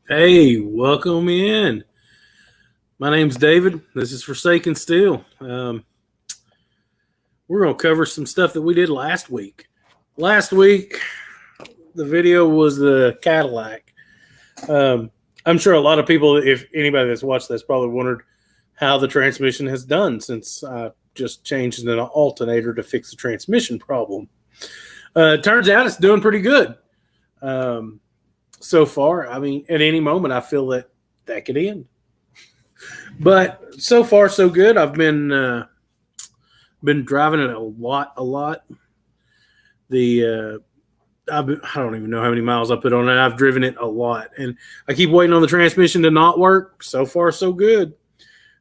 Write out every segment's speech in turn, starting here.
Hey, welcome in. My name's David. This is Forsaken Steel. We're going to cover some stuff that we did last week. Last week, the video was the Cadillac. I'm sure a lot of people, if anybody that's watched this, probably wondered how the transmission has done since I just changed an alternator to fix the transmission problem. It turns out it's doing pretty good. So far, I mean, at any moment, I feel that could end. But so far, so good. I've been driving it a lot. I don't even know how many miles I put on it. I've driven it a lot, and I keep waiting on the transmission to not work. So far, so good.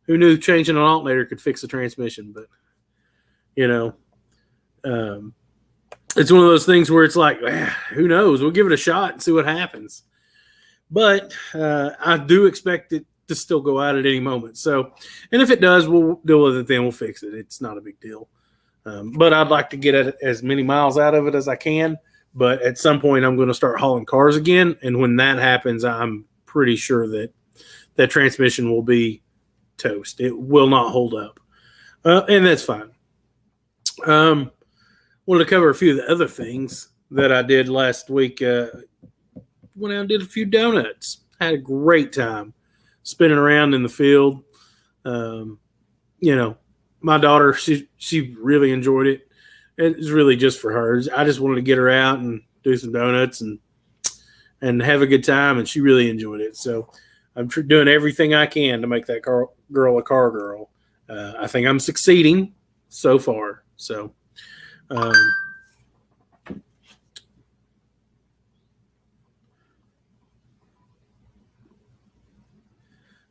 Who knew changing an alternator could fix the transmission? But you know, it's one of those things where it's like, who knows? We'll give it a shot and see what happens. But I do expect it to still go out at any moment. So, and if it does, we'll deal with it then. We'll fix it. It's not a big deal. But I'd like to get as many miles out of it as I can. But at some point, I'm going to start hauling cars again. And when that happens, I'm pretty sure that transmission will be toast. It will not hold up. And that's fine. Wanted to cover a few of the other things that I did last week. Went out and did a few donuts. Had a great time spinning around in the field. My daughter, she really enjoyed it. It was really just for her. I just wanted to get her out and do some donuts and have a good time, and she really enjoyed it. So I'm doing everything I can to make that girl a car girl. I think I'm succeeding so far. So,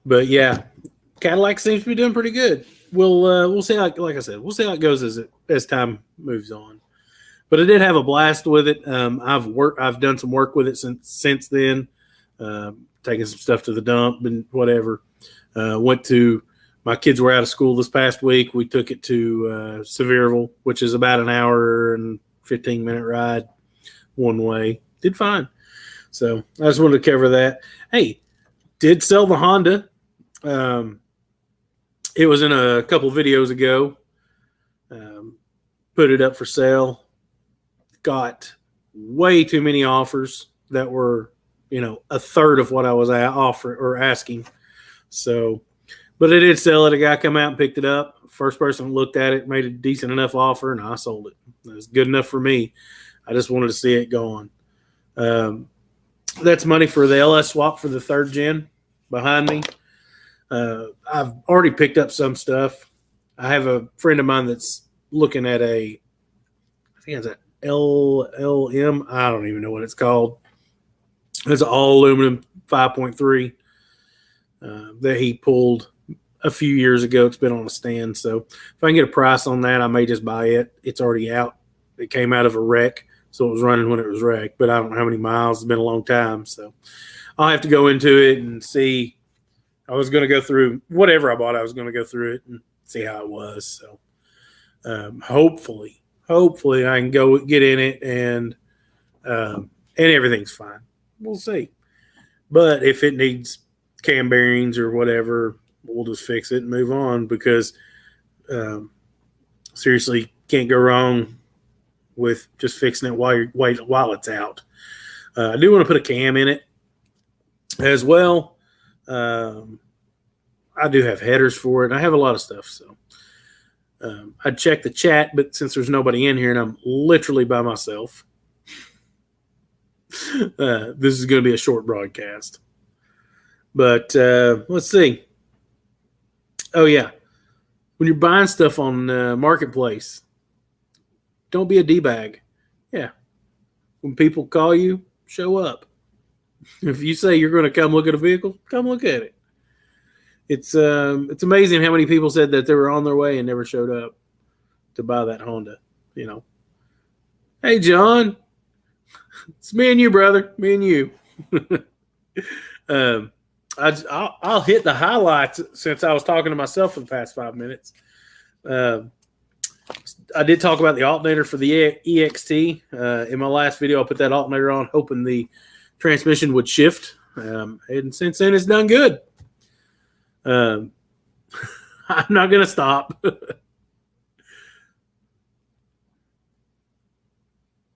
but yeah, Cadillac seems to be doing pretty good. We'll see how, like I said, we'll see how it goes as time moves on. But I did have a blast with it. I've done some work with it since then, taking some stuff to the dump and whatever. My kids were out of school this past week. We took it to Sevierville, which is about an hour and 15-minute ride one way. Did fine. So I just wanted to cover that. Hey, did sell the Honda. It was in a couple videos ago. Put it up for sale. Got way too many offers that were, a third of what I was asking. So, but I did sell it. A guy come out and picked it up. First person looked at it, made a decent enough offer, and I sold it. It was good enough for me. I just wanted to see it gone. That's money for the LS swap for the third gen behind me. I've already picked up some stuff. I have a friend of mine that's looking at I think it's an LLM. I don't even know what it's called. It's an all aluminum 5.3 that he pulled a few years ago. It's been on a stand. So if I can get a price on that, I may just buy it. It's already out. It came out of a wreck, so it was running when it was wrecked, but I don't know how many miles. It's been a long time. So I'll have to go into it and see. I was going to go through whatever I bought. I was going to go through it and see how it was. So hopefully I can go get in it and everything's fine. We'll see. But if it needs cam bearings or whatever, we'll just fix it and move on because seriously, can't go wrong with just fixing it while it's out. I do want to put a cam in it as well. I do have headers for it. I have a lot of stuff. So I'd check the chat, but since there's nobody in here and I'm literally by myself, this is going to be a short broadcast. But let's see. Oh, yeah. When you're buying stuff on Marketplace, don't be a D-bag. Yeah. When people call you, show up. If you say you're going to come look at a vehicle, come look at it. It's amazing how many people said that they were on their way and never showed up to buy that Honda. Hey, John, it's me and you, brother. Me and you. I'll hit the highlights since I was talking to myself for the past 5 minutes. I did talk about the alternator for the EXT. In my last video, I put that alternator on, hoping the transmission would shift And since then, it's done good. I'm not going to stop.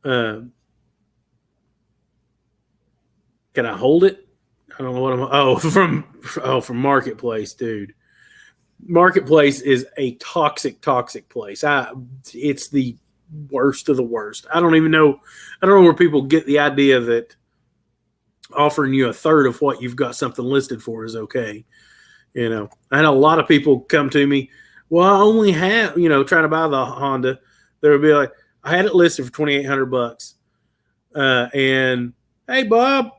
Can I hold it? I don't know what I'm. From Marketplace, dude. Marketplace is a toxic place. It's the worst of the worst. I don't know where people get the idea that offering you a third of what you've got something listed for is okay. I had a lot of people come to me. Well, I only have, trying to buy the Honda. They would be like, I had it listed for $2,800. And hey, Bob.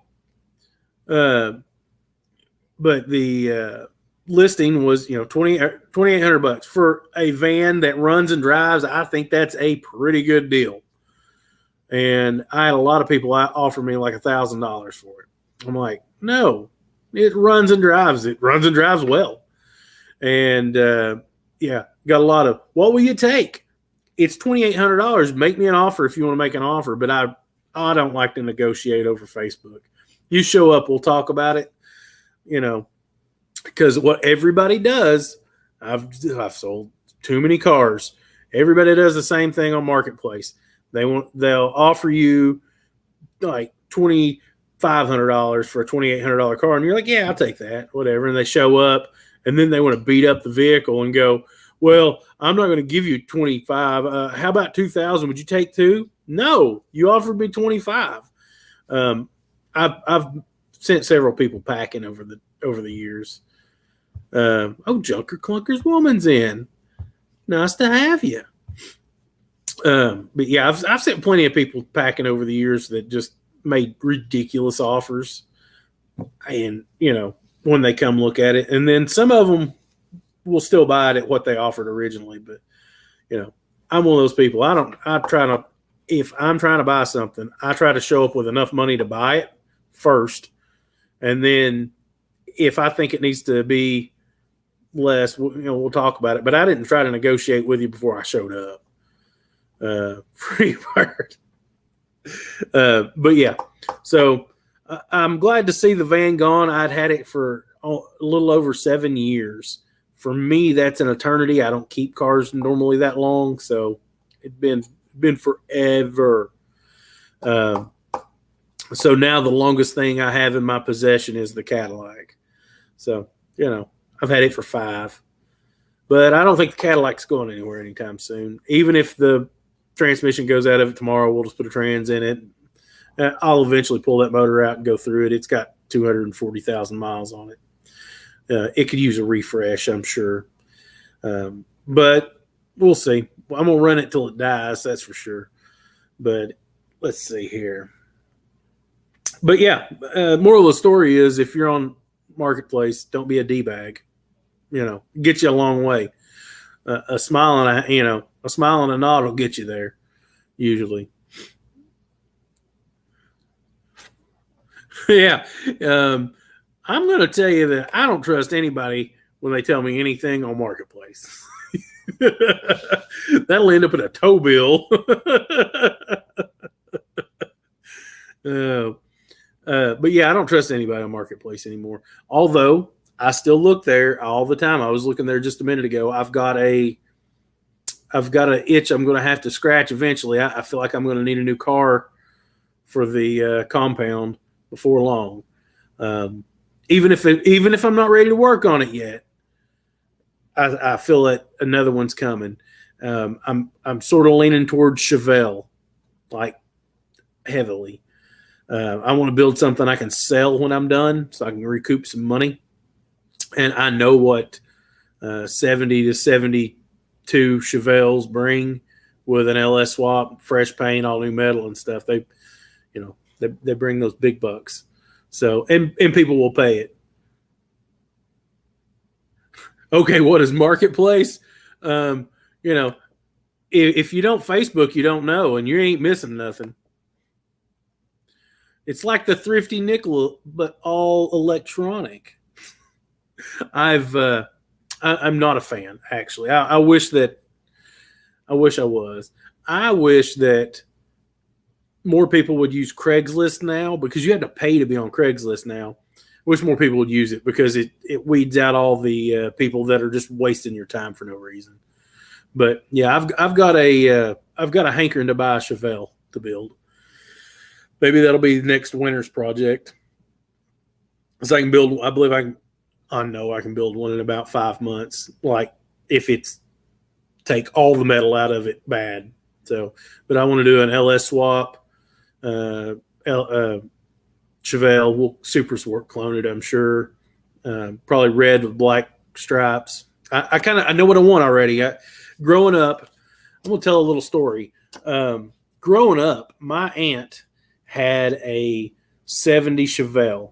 But the listing was, $2,800 for a van that runs and drives. I think that's a pretty good deal. And I had a lot of people offer me like $1,000 for it. I'm like, no, it runs and drives. It runs and drives well. And got a lot of, what will you take? It's $2,800. Make me an offer if you want to make an offer. But I don't like to negotiate over Facebook. You show up, we'll talk about it. Because what everybody does, I've sold too many cars. Everybody does the same thing on Marketplace. They'll offer you like $2,500 for a $2,800 car, and you're like, yeah, I'll take that, whatever. And they show up, and then they want to beat up the vehicle and go, well, I'm not going to give you 25. How about 2,000? Would you take 2? No, you offered me 25. I've sent several people packing over the years. Junker Clunker's woman's in. Nice to have you. But yeah, I've sent plenty of people packing over the years that just made ridiculous offers, and when they come look at it, and then some of them will still buy it at what they offered originally. But I'm one of those people. If I'm trying to buy something, I try to show up with enough money to buy it first, and then if I think it needs to be less, we'll talk about it. But I didn't try to negotiate with you before I showed up. Free bird. But yeah, so I'm glad to see the van gone. I'd had it for a little over 7 years. For me, that's an eternity. I don't keep cars normally that long, so it's been forever. So now the longest thing I have in my possession is the Cadillac. So, I've had it for 5. But I don't think the Cadillac's going anywhere anytime soon. Even if the transmission goes out of it tomorrow, we'll just put a trans in it. I'll eventually pull that motor out and go through it. It's got 240,000 miles on it. It could use a refresh, I'm sure. But we'll see. I'm going to run it till it dies, that's for sure. But let's see here. But yeah, moral of the story is if you're on Marketplace, don't be a D-bag. Get you a long way. A smile and a nod will get you there, usually. Yeah. I'm going to tell you that I don't trust anybody when they tell me anything on Marketplace. That'll end up in a tow bill. But yeah, I don't trust anybody on Marketplace anymore. Although I still look there all the time. I was looking there just a minute ago. I've got an itch I'm going to have to scratch eventually. I feel like I'm going to need a new car for the compound before long. Even if I'm not ready to work on it yet, I feel that another one's coming. I'm sort of leaning towards Chevelle, like heavily. I want to build something I can sell when I'm done so I can recoup some money. And I know what 70 to 72 Chevelles bring with an LS swap, fresh paint, all new metal and stuff. They bring those big bucks. So, and people will pay it. Okay, what is Marketplace? If you don't Facebook, you don't know, and you ain't missing nothing. It's like the Thrifty Nickel, but all electronic. I'm not a fan, actually. I wish I was. I wish that more people would use Craigslist now, because you have to pay to be on Craigslist now. wish more people would use it because it weeds out all the people that are just wasting your time for no reason. But yeah, I've got a hankering to buy a Chevelle to build. Maybe that'll be next winter's project. So I can build. I believe I can. I know I can build one in about 5 months. Like if it's take all the metal out of it bad. So, but I want to do an LS swap. Chevelle will Super Sport clone it, I'm sure. Probably red with black stripes. I know what I want already. Growing up, I'm gonna tell a little story. Growing up, my aunt had a '70 Chevelle.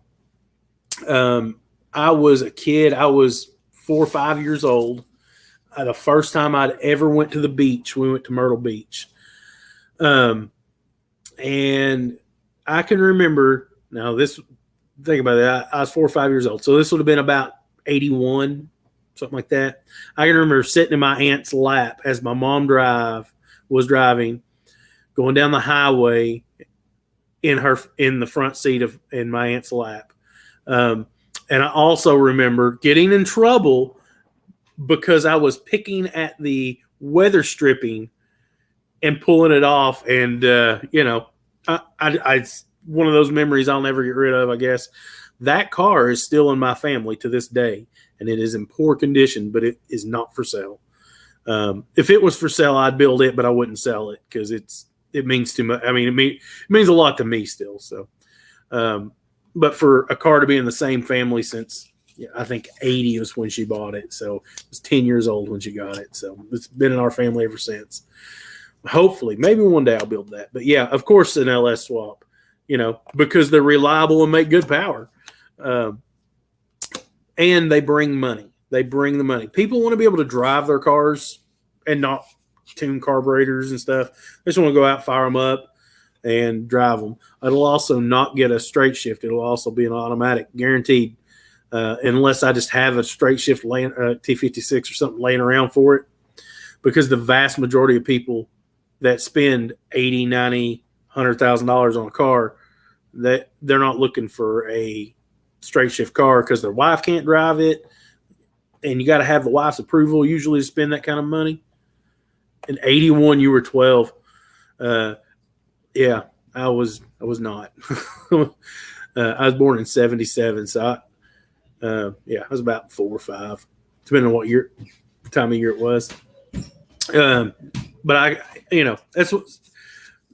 I was a kid. I was 4 or 5 years old. The first time I'd ever went to the beach, we went to Myrtle Beach. And I can remember now this, think about that. I was 4 or 5 years old. So this would have been about 81, something like that. I can remember sitting in my aunt's lap as my mom was driving, going down the highway in the front seat in my aunt's lap. And I also remember getting in trouble because I was picking at the weather stripping and pulling it off. And, I one of those memories I'll never get rid of, I guess. That car is still in my family to this day, and it is in poor condition, but it is not for sale. If it was for sale, I'd build it, but I wouldn't sell it because it means too much. I mean, it means a lot to me still. So, but for a car to be in the same family since I think 80 was when she bought it. So it was 10 years old when she got it. So it's been in our family ever since. Hopefully, maybe one day I'll build that. But yeah, of course, an LS swap, because they're reliable and make good power. And they bring money. They bring the money. People want to be able to drive their cars and not tune carburetors and stuff. They just want to go out, fire them up, and drive them. It'll also not get a straight shift. It'll also be an automatic, guaranteed, unless I just have a straight shift T56 or something laying around for it. Because the vast majority of people that spend $80,000, $90,000, $100,000 on a car, that they're not looking for a straight shift car because their wife can't drive it, and you got to have the wife's approval usually to spend that kind of money. In 81, you were 12. Yeah, I was not. I was born in 77, so I was about 4 or 5, depending on what time of year it was. But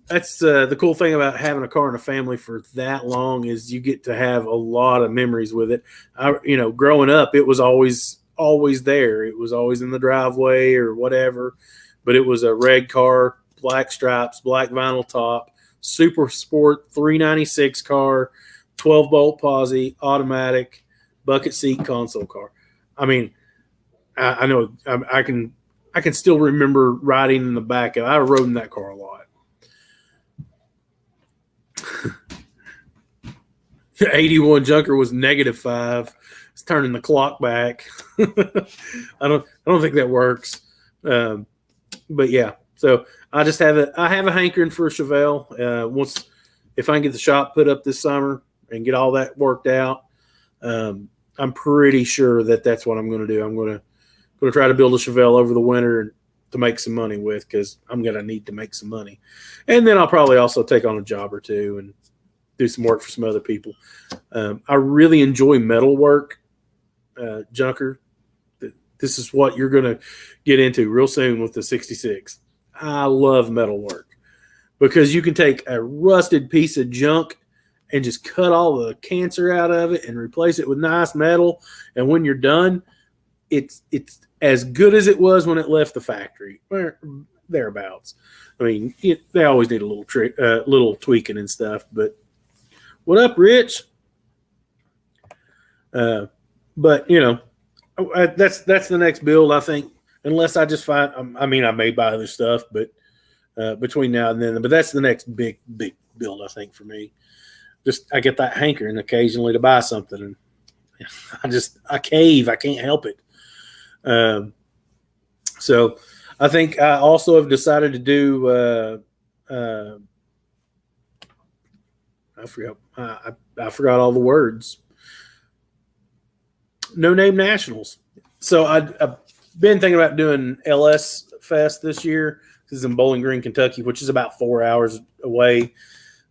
that's the cool thing about having a car in a family for that long is you get to have a lot of memories with it. Growing up, it was always there. It was always in the driveway or whatever, but it was a red car, black stripes, black vinyl top, Super Sport 396 car, 12-bolt posi, automatic, bucket seat console car. I mean, I know I can still remember riding in the back of it. I rode in that car a lot. The 81 Junker was -5. It's turning the clock back. I don't think that works. But yeah, so I just have I have a hankering for a Chevelle. If I can get the shop put up this summer and get all that worked out, I'm pretty sure that's what I'm going to do. I'm going to try to build a Chevelle over the winter to make some money with, because I'm going to need to make some money. And then I'll probably also take on a job or two and do some work for some other people. I really enjoy metal work, Junker. This is what you're going to get into real soon with the 66. I love metal work because you can take a rusted piece of junk and just cut all the cancer out of it and replace it with nice metal. And when you're done, it's as good as it was when it left the factory, or thereabouts. I mean, they always need a little tweaking and stuff. But what up, Rich? But that's the next build, I think. Unless I just find, I may buy other stuff, but between now and then. But that's the next big build, I think, for me. Just I get that hankering occasionally to buy something, and I cave. I can't help it. So I think I also have decided to do. I forgot all the words. No Name Nationals. So I've been thinking about doing LS Fest this year. This is in Bowling Green, Kentucky, which is about 4 hours away.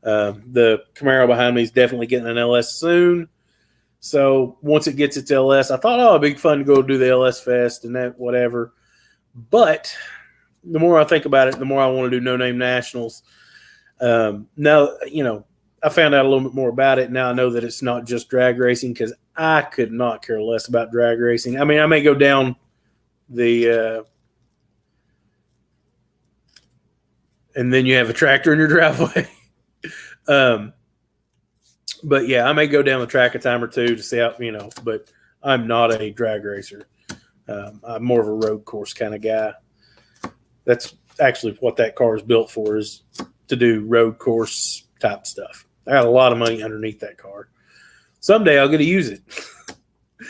The Camaro behind me is definitely getting an LS soon. So once it gets its LS, I thought, oh, it'd be fun to go do the LS Fest and that, whatever. But the more I think about it, the more I want to do No Name Nationals. Now, I found out a little bit more about it. Now I know that it's not just drag racing, because I could not care less about drag racing. I mean, I may go down the and then you have a tractor in your driveway. But yeah, I may go down the track a time or two to see how, but I'm not a drag racer. I'm more of a road course kind of guy. That's actually what that car is built for, is to do road course type stuff. I got a lot of money underneath that car. Someday I'll get to use it.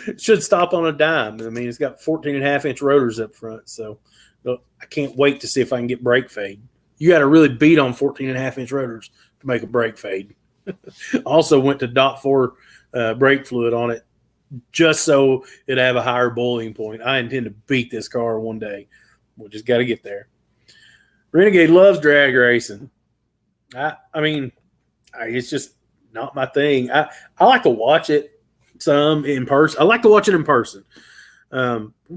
It should stop on a dime. I mean, it's got 14.5-inch rotors up front, so I can't wait to see if I can get brake fade. You got to really beat on 14.5-inch rotors to make a brake fade. Also went to .4 brake fluid on it just so it'd have a higher boiling point. I intend to beat this car one day. We just got to get there. Renegade loves drag racing. I mean, it's just not my thing. I like to watch it some in person. I like to watch it in person.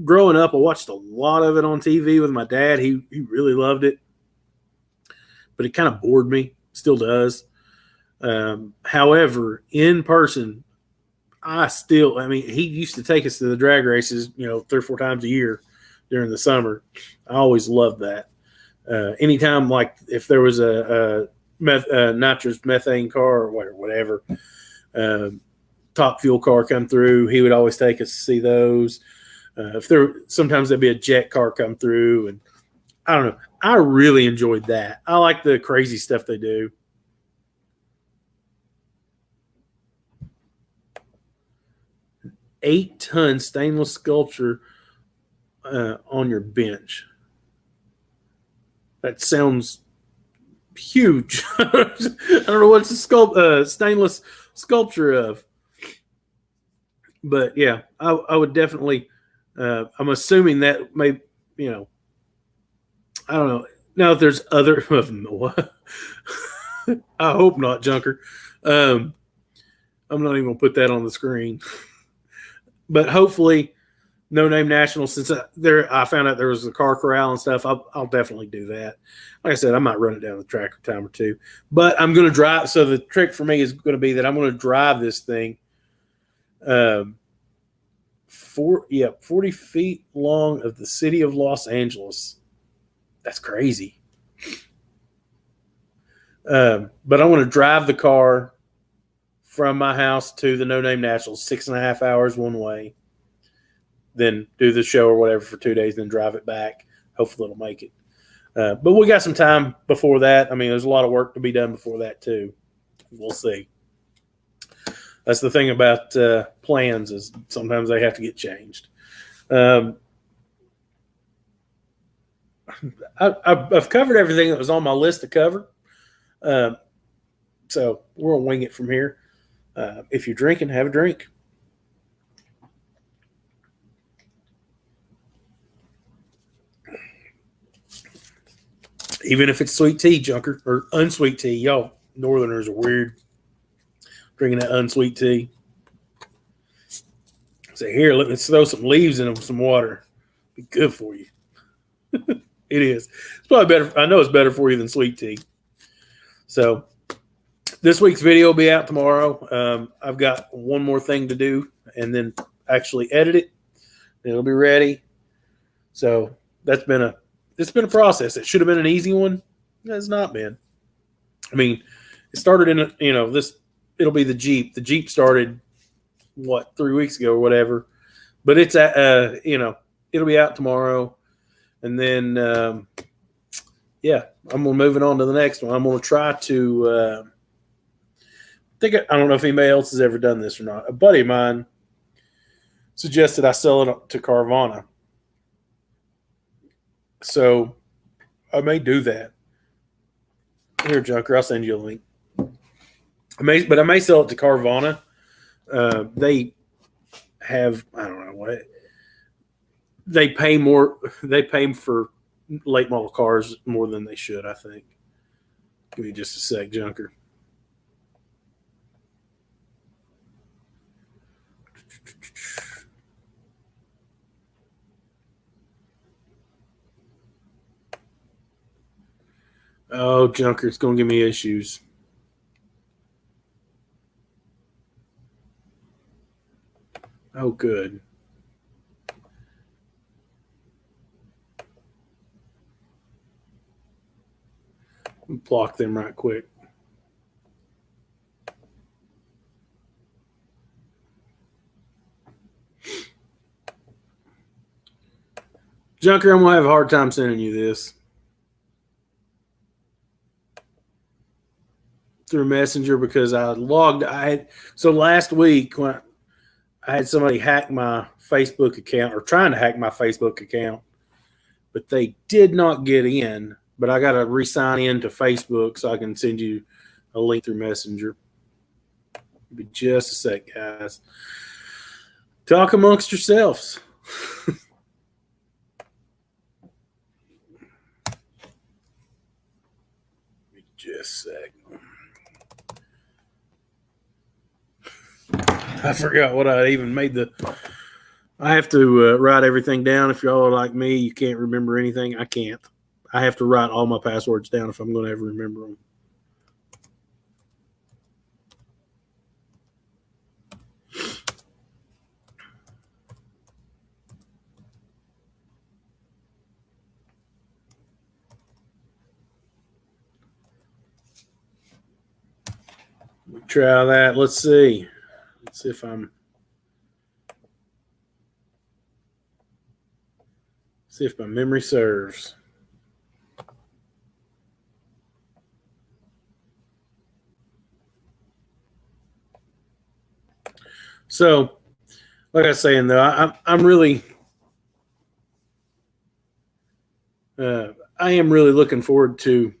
Growing up, I watched a lot of it on TV with my dad. He really loved it, but it kind of bored me. Still does. However, in person, he used to take us to the drag races, 3 or 4 times a year during the summer. I always loved that. Anytime, like if there was a nitrous methane car or whatever, top fuel car come through, he would always take us to see those. Sometimes there'd be a jet car come through, and I don't know. I really enjoyed that. I like the crazy stuff they do. An 8-ton stainless sculpture on your bench. That sounds huge. I don't know what it's a stainless sculpture of. But yeah, I would definitely. I'm assuming that I don't know. Now, if there's other, I hope not, Junker. I'm not even gonna put that on the screen. But hopefully, No Name National. Since I found out there was a car corral and stuff, I'll definitely do that. Like I said, I might run it down the track a time or two. But I'm going to drive. So the trick for me is going to be that I'm going to drive this thing. 40 feet long of the city of Los Angeles. That's crazy. But I want to drive the car from my house to the No Name Nationals, 6.5 hours one way. Then do the show or whatever for 2 days, then drive it back. Hopefully it'll make it. But we got some time before that. I mean, there's a lot of work to be done before that too. We'll see. That's the thing about plans, is sometimes they have to get changed. I've covered everything that was on my list to cover. So we're going to wing it from here. If you're drinking, have a drink. Even if it's sweet tea, Junker, or unsweet tea. Y'all Northerners are weird. Drinking that unsweet tea. Say, here, let's throw some leaves in them, some water. Be good for you. It is. It's probably better. I know it's better for you than sweet tea. So this week's video will be out tomorrow. I've got one more thing to do, and then actually edit it. It'll be ready. So it's been a process. It should have been an easy one. It's not been. I mean, it started in this. It'll be the Jeep. The Jeep started 3 weeks ago or whatever, but it's it'll be out tomorrow, and then I'm gonna move it on to the next one. I'm gonna try to. I don't know if anybody else has ever done this or not. A buddy of mine suggested I sell it to Carvana, so I may do that. Here, Junker, I'll send you a link. I may sell it to Carvana. They have, I don't know what, they pay more. They pay for late model cars more than they should, I think. Give me just a sec, Junker. Oh, Junker, it's going to give me issues. Oh, good. Block them right quick. Junker, I'm going to have a hard time sending you this through Messenger because so last week when I had somebody hack my Facebook account or trying to hack my Facebook account, but they did not get in. But I got to re-sign in to Facebook so I can send you a link through Messenger. Give me just a sec, guys. Talk amongst yourselves. Just a sec. I forgot what I even made I have to write everything down. If y'all are like me, you can't remember anything. I can't. I have to write all my passwords down if I'm going to ever remember them. We try that. Let's see. Let's see if see if my memory serves. So, like I was saying, though, I'm really, I am really looking forward to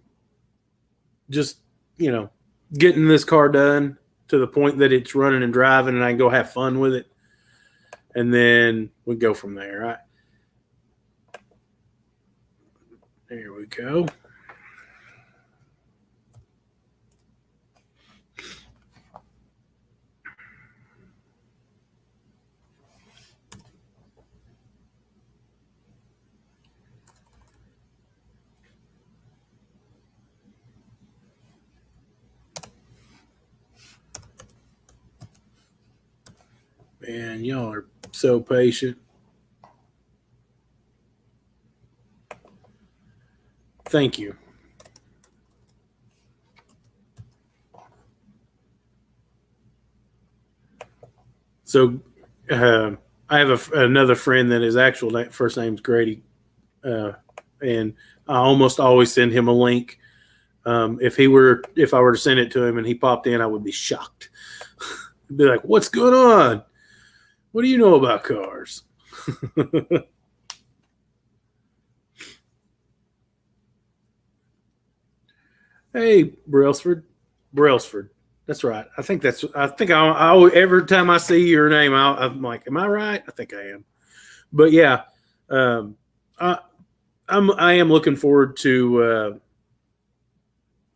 just, getting this car done to the point that it's running and driving and I can go have fun with it. And then we go from there. Right? There we go. Man, y'all are so patient. Thank you. So I have another friend that his actual first name's Grady, and I almost always send him a link. If I were to send it to him and he popped in, I would be shocked. I'd be like, "What's going on? What do you know about cars?" Hey, Brailsford. That's right. I think every time I see your name, I'm like, am I right? I think I am. But yeah, I am looking forward to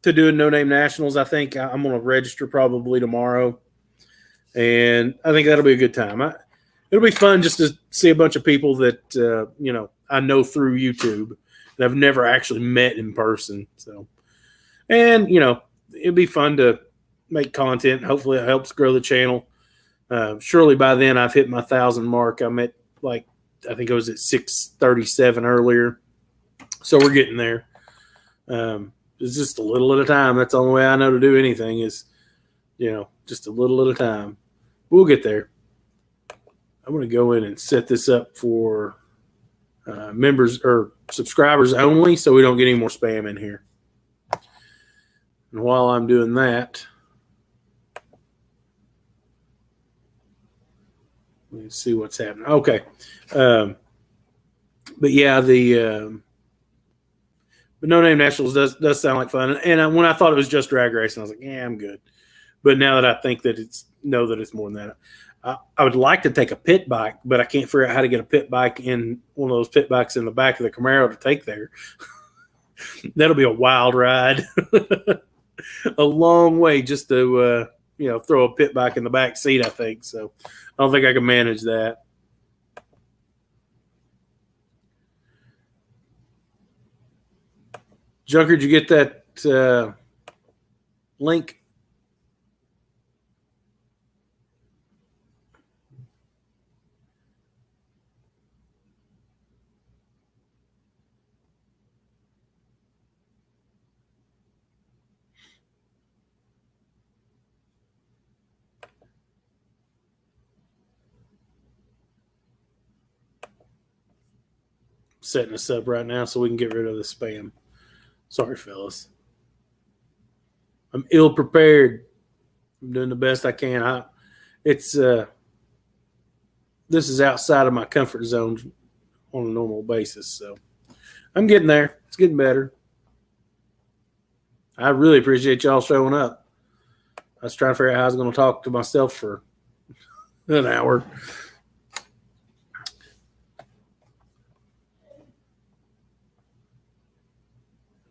doing No Name Nationals. I think I'm going to register probably tomorrow, and I think that'll be a good time. It'll be fun just to see a bunch of people that I know through YouTube that I've never actually met in person. So, and it'll be fun to make content. Hopefully, it helps grow the channel. Surely by then I've hit my 1,000 mark. I'm at I think I was at 637 earlier, so we're getting there. It's just a little at a time. That's the only way I know to do anything is, just a little at a time. We'll get there. I'm going to go in and set this up for members or subscribers only so we don't get any more spam in here. And while I'm doing that, let's see what's happening. Okay. But yeah, but No Name Nationals does sound like fun. And when I thought it was just drag racing, I was like, yeah, I'm good. But now that I think that it's more than that. I would like to take a pit bike, but I can't figure out how to get a pit bike in one of those pit bikes in the back of the Camaro to take there. That'll be a wild ride. A long way just to throw a pit bike in the back seat, I think. So I don't think I can manage that. Junker, did you get that link? Setting this up right now so we can get rid of the spam. Sorry, fellas. I'm ill prepared. I'm doing the best I can. This is outside of my comfort zone on a normal basis, so I'm getting there. It's getting better. I really appreciate y'all showing up. I was trying to figure out how I was going to talk to myself for an hour.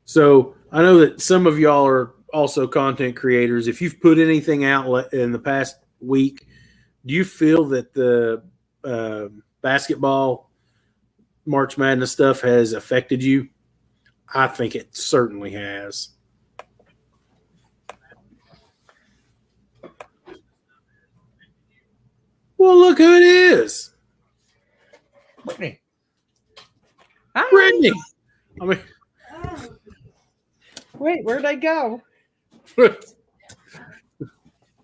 So I know that some of y'all are also content creators. If you've put anything out in the past week, do you feel that the basketball March Madness stuff has affected you? I think it certainly has. Well, look who it is. Brittany. Hi. Brittany. I mean, Wait, where'd I go?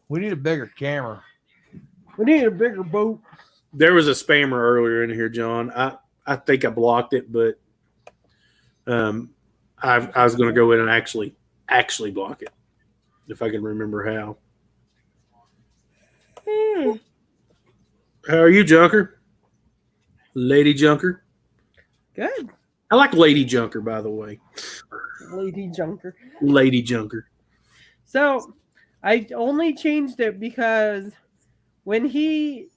We need a bigger camera. We need a bigger boat. there was a spammer earlier in here, John. I think I blocked it, but I was going to go in and actually block it if I can remember how. How are you, Junker? Lady Junker? Good. I like Lady Junker, by the way. Lady Junker. Lady Junker. So I only changed it because when he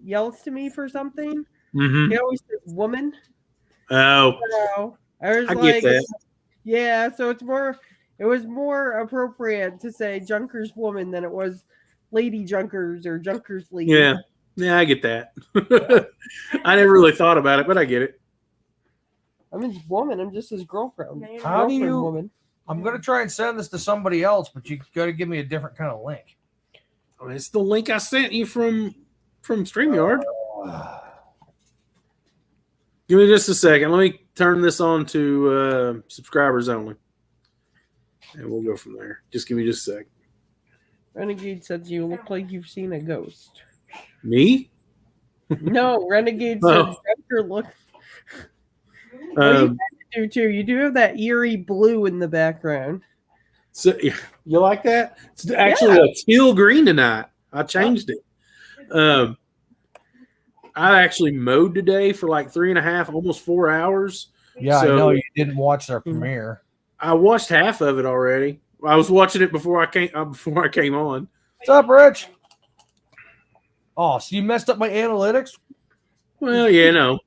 yells to me for something, he always says woman. Oh, So I was I like, get that. yeah, so it was more appropriate to say Junker's woman than it was Lady Junkers or Junkers Lady. Yeah, I get that. I never really thought about it, but I get it. I'm his woman. I'm just his girlfriend. How do Girlfriend you- woman. I'm going to try and send this to somebody else, but you got to give me a different kind of link. I mean, it's the link I sent you from StreamYard. Give me just a second. Let me turn this on to subscribers only, and we'll go from there. Just give me just a sec. Renegade says you look like you've seen a ghost. Me? No, Renegade Oh. says Junker look. Well, you do too. You do have that eerie blue in the background. So you like that? It's actually a teal green tonight. I changed it. I actually mowed today for like 3.5, almost 4 hours. Yeah, So- I know you didn't watch their premiere. I watched half of it already. I was watching it before I came on. What's up, Rich? Oh, so you messed up my analytics? Well, yeah, no,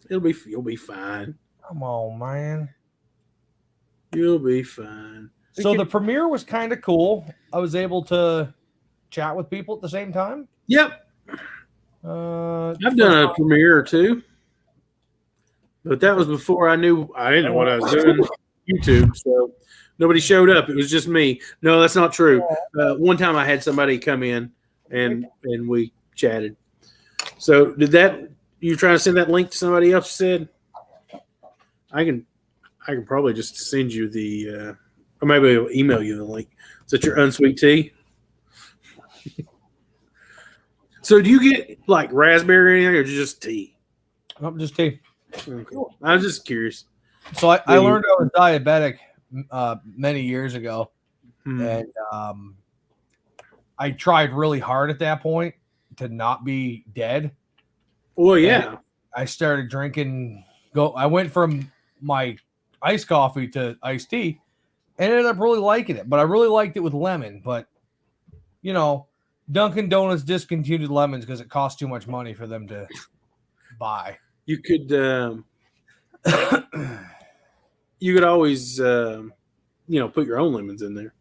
you'll be fine. Come on, man. You'll be fine. So the premiere was kind of cool. I was able to chat with people at the same time. Yep, I've done a premiere or two, but that was before I didn't know what I was doing. YouTube, so nobody showed up. It was just me. No, that's not true. One time I had somebody come in and we chatted. So you trying to send that link to somebody else? You said I can probably just send you the or maybe I'll email you the link. Is that your unsweet tea? So do you get like raspberry or anything, or just tea? I'm just tea. Okay. I was just curious. So I learned I was diabetic many years ago, Hmm. and I tried really hard at that point to not be dead. Well, yeah. I started drinking. I went from my iced coffee to iced tea, and ended up really liking it. But I really liked it with lemon. But Dunkin' Donuts discontinued lemons because it cost too much money for them to buy. You could always put your own lemons in there.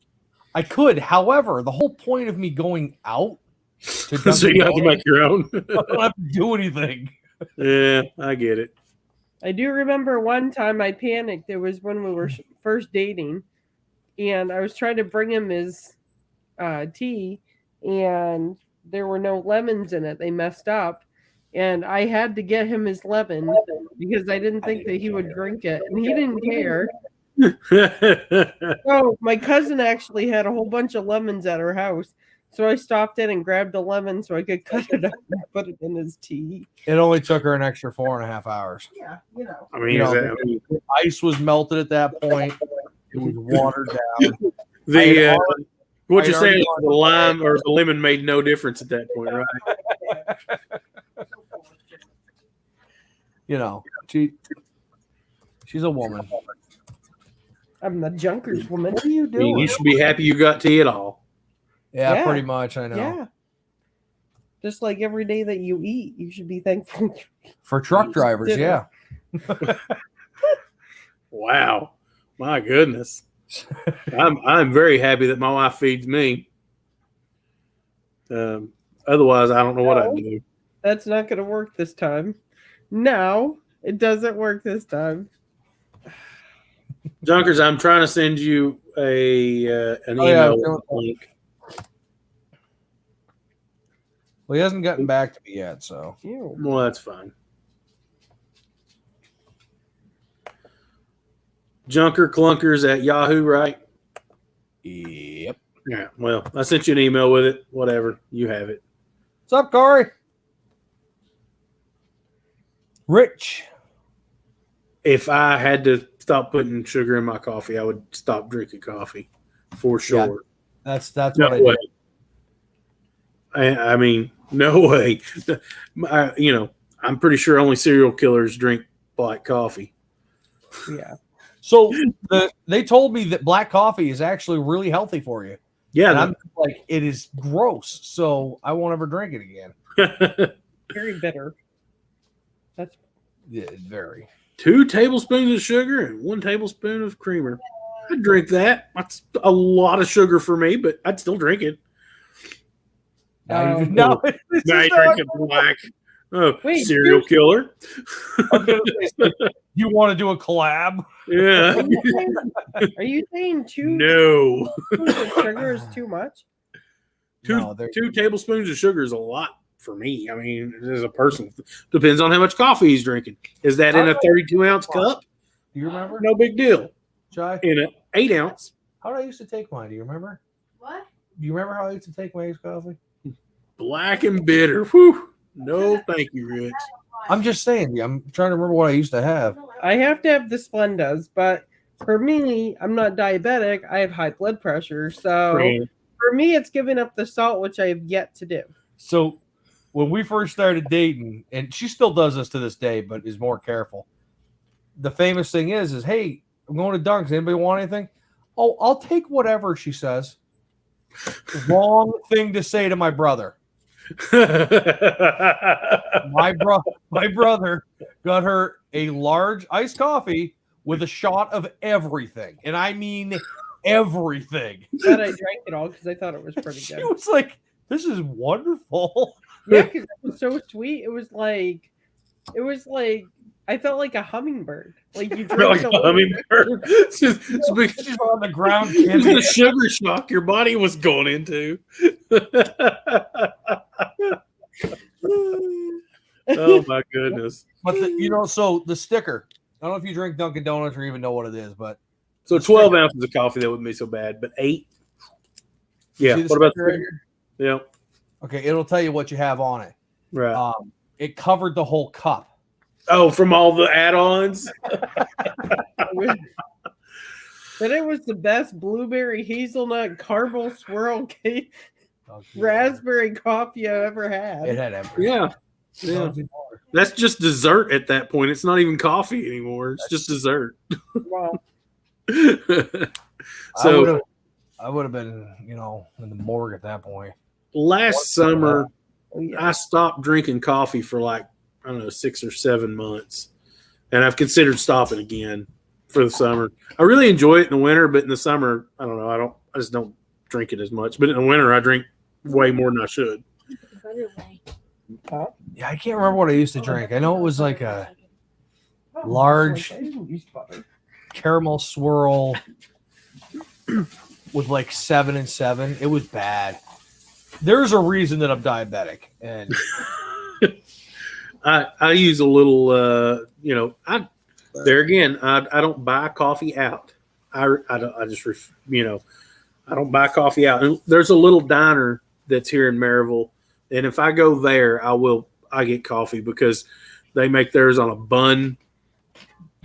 I could, however, the whole point of me going out to Dunkin' So you have to Donuts, make your own. I don't have to do anything. Yeah, I get it. I do remember one time I panicked. It was when we were first dating, and I was trying to bring him his tea, and there were no lemons in it. They messed up, and I had to get him his lemon because I didn't think that he would drink it, and he didn't care. So my cousin actually had a whole bunch of lemons at her house. So I stopped in and grabbed a lemon so I could cut it up and put it in his tea. It only took her an extra 4.5 hours. Yeah, I mean, The ice was melted at that point. It was watered down. What you're saying is the lime or the lemon made no difference at that point, right? She's a woman. I'm the Junkers woman. What are you I mean, doing? you should be happy you got tea at all. Yeah, pretty much. I know. Yeah. Just like every day that you eat, you should be thankful. For truck drivers, dinner. yeah. Wow, my goodness. I'm very happy that my wife feeds me. Otherwise, I don't know what I'd do. That's not going to work this time. No, it doesn't work this time. Junkers, I'm trying to send you an email link. Well, he hasn't gotten back to me yet, so. Ew. Well, that's fine. Junker Clunkers at Yahoo, right? Yep. Yeah. Well, I sent you an email with it. Whatever. You have it. What's up, Corey? Rich. If I had to stop putting sugar in my coffee, I would stop drinking coffee for sure. Yeah, that's No what I way. did. I mean, no way. I'm pretty sure only serial killers drink black coffee. Yeah. So they told me that black coffee is actually really healthy for you. Yeah. And I'm like, it is gross, so I won't ever drink it again. Very bitter. That's Very. 2 tablespoons of sugar and 1 tablespoon of creamer. I'd drink that. That's a lot of sugar for me, but I'd still drink it. Now I drink it black. Oh, Wait, serial killer. You want to do a collab? Yeah. Are you saying 2 No. tablespoons of sugar is too much? 2 tablespoons of sugar is a lot for me. I mean, as a person, depends on how much coffee he's drinking. Is that in a 32-ounce cup? Do you remember? No big deal. Jai? In an 8-ounce. How did I used to take mine? Do you remember? What? Do you remember how I used to take my iced coffee? Black and bitter. Whew. No, thank you, Rich. I'm just saying. I'm trying to remember what I used to have. I have to have the Splendas, but for me, I'm not diabetic. I have high blood pressure. So for me, it's giving up the salt, which I have yet to do. So when we first started dating, and she still does this to this day, but is more careful. The famous thing is hey, I'm going to Dunk's. Anybody want anything? Oh, I'll take whatever, she says. Wrong thing to say to my brother. My brother got her a large iced coffee with a shot of everything, and I mean everything. But I drank it all because I thought it was pretty She good. was like, "This is wonderful." Yeah, because it was so sweet. It was like I felt like a hummingbird. Like you drink Like a hummingbird. It's because She's on the ground. it's the sugar shock your body was going into. Oh my goodness. But so the sticker. I don't know if you drink Dunkin' Donuts or even know what it is, but So 12 ounces of coffee, that wouldn't be so bad, but 8? Yeah. see the What about sticker right here? Yeah. Okay, it'll tell you what you have on it. Right. It covered the whole cup. Oh, from all the add-ons? But it was the best blueberry hazelnut caramel swirl cake raspberry coffee I ever had. It had everything. Yeah. Yeah. That's just dessert at that point. It's not even coffee anymore. It's just dessert. Wow. So I would have been, in the morgue at that point. last summer, Oh, yeah. I stopped drinking coffee for like, I don't know, 6 or 7 months. And I've considered stopping again for the summer. I really enjoy it in the winter, but in the summer, I don't know. I just don't drink it as much. But in the winter, I drink way more than I should. Yeah, I can't remember what I used to drink. I know it was like a large caramel swirl with like 7 and 7. It was bad. There's a reason that I'm diabetic, and I use a little, I don't buy coffee out. I don't buy coffee out. And there's a little diner that's here in Maryville, and if I go there, I get coffee because they make theirs on a bun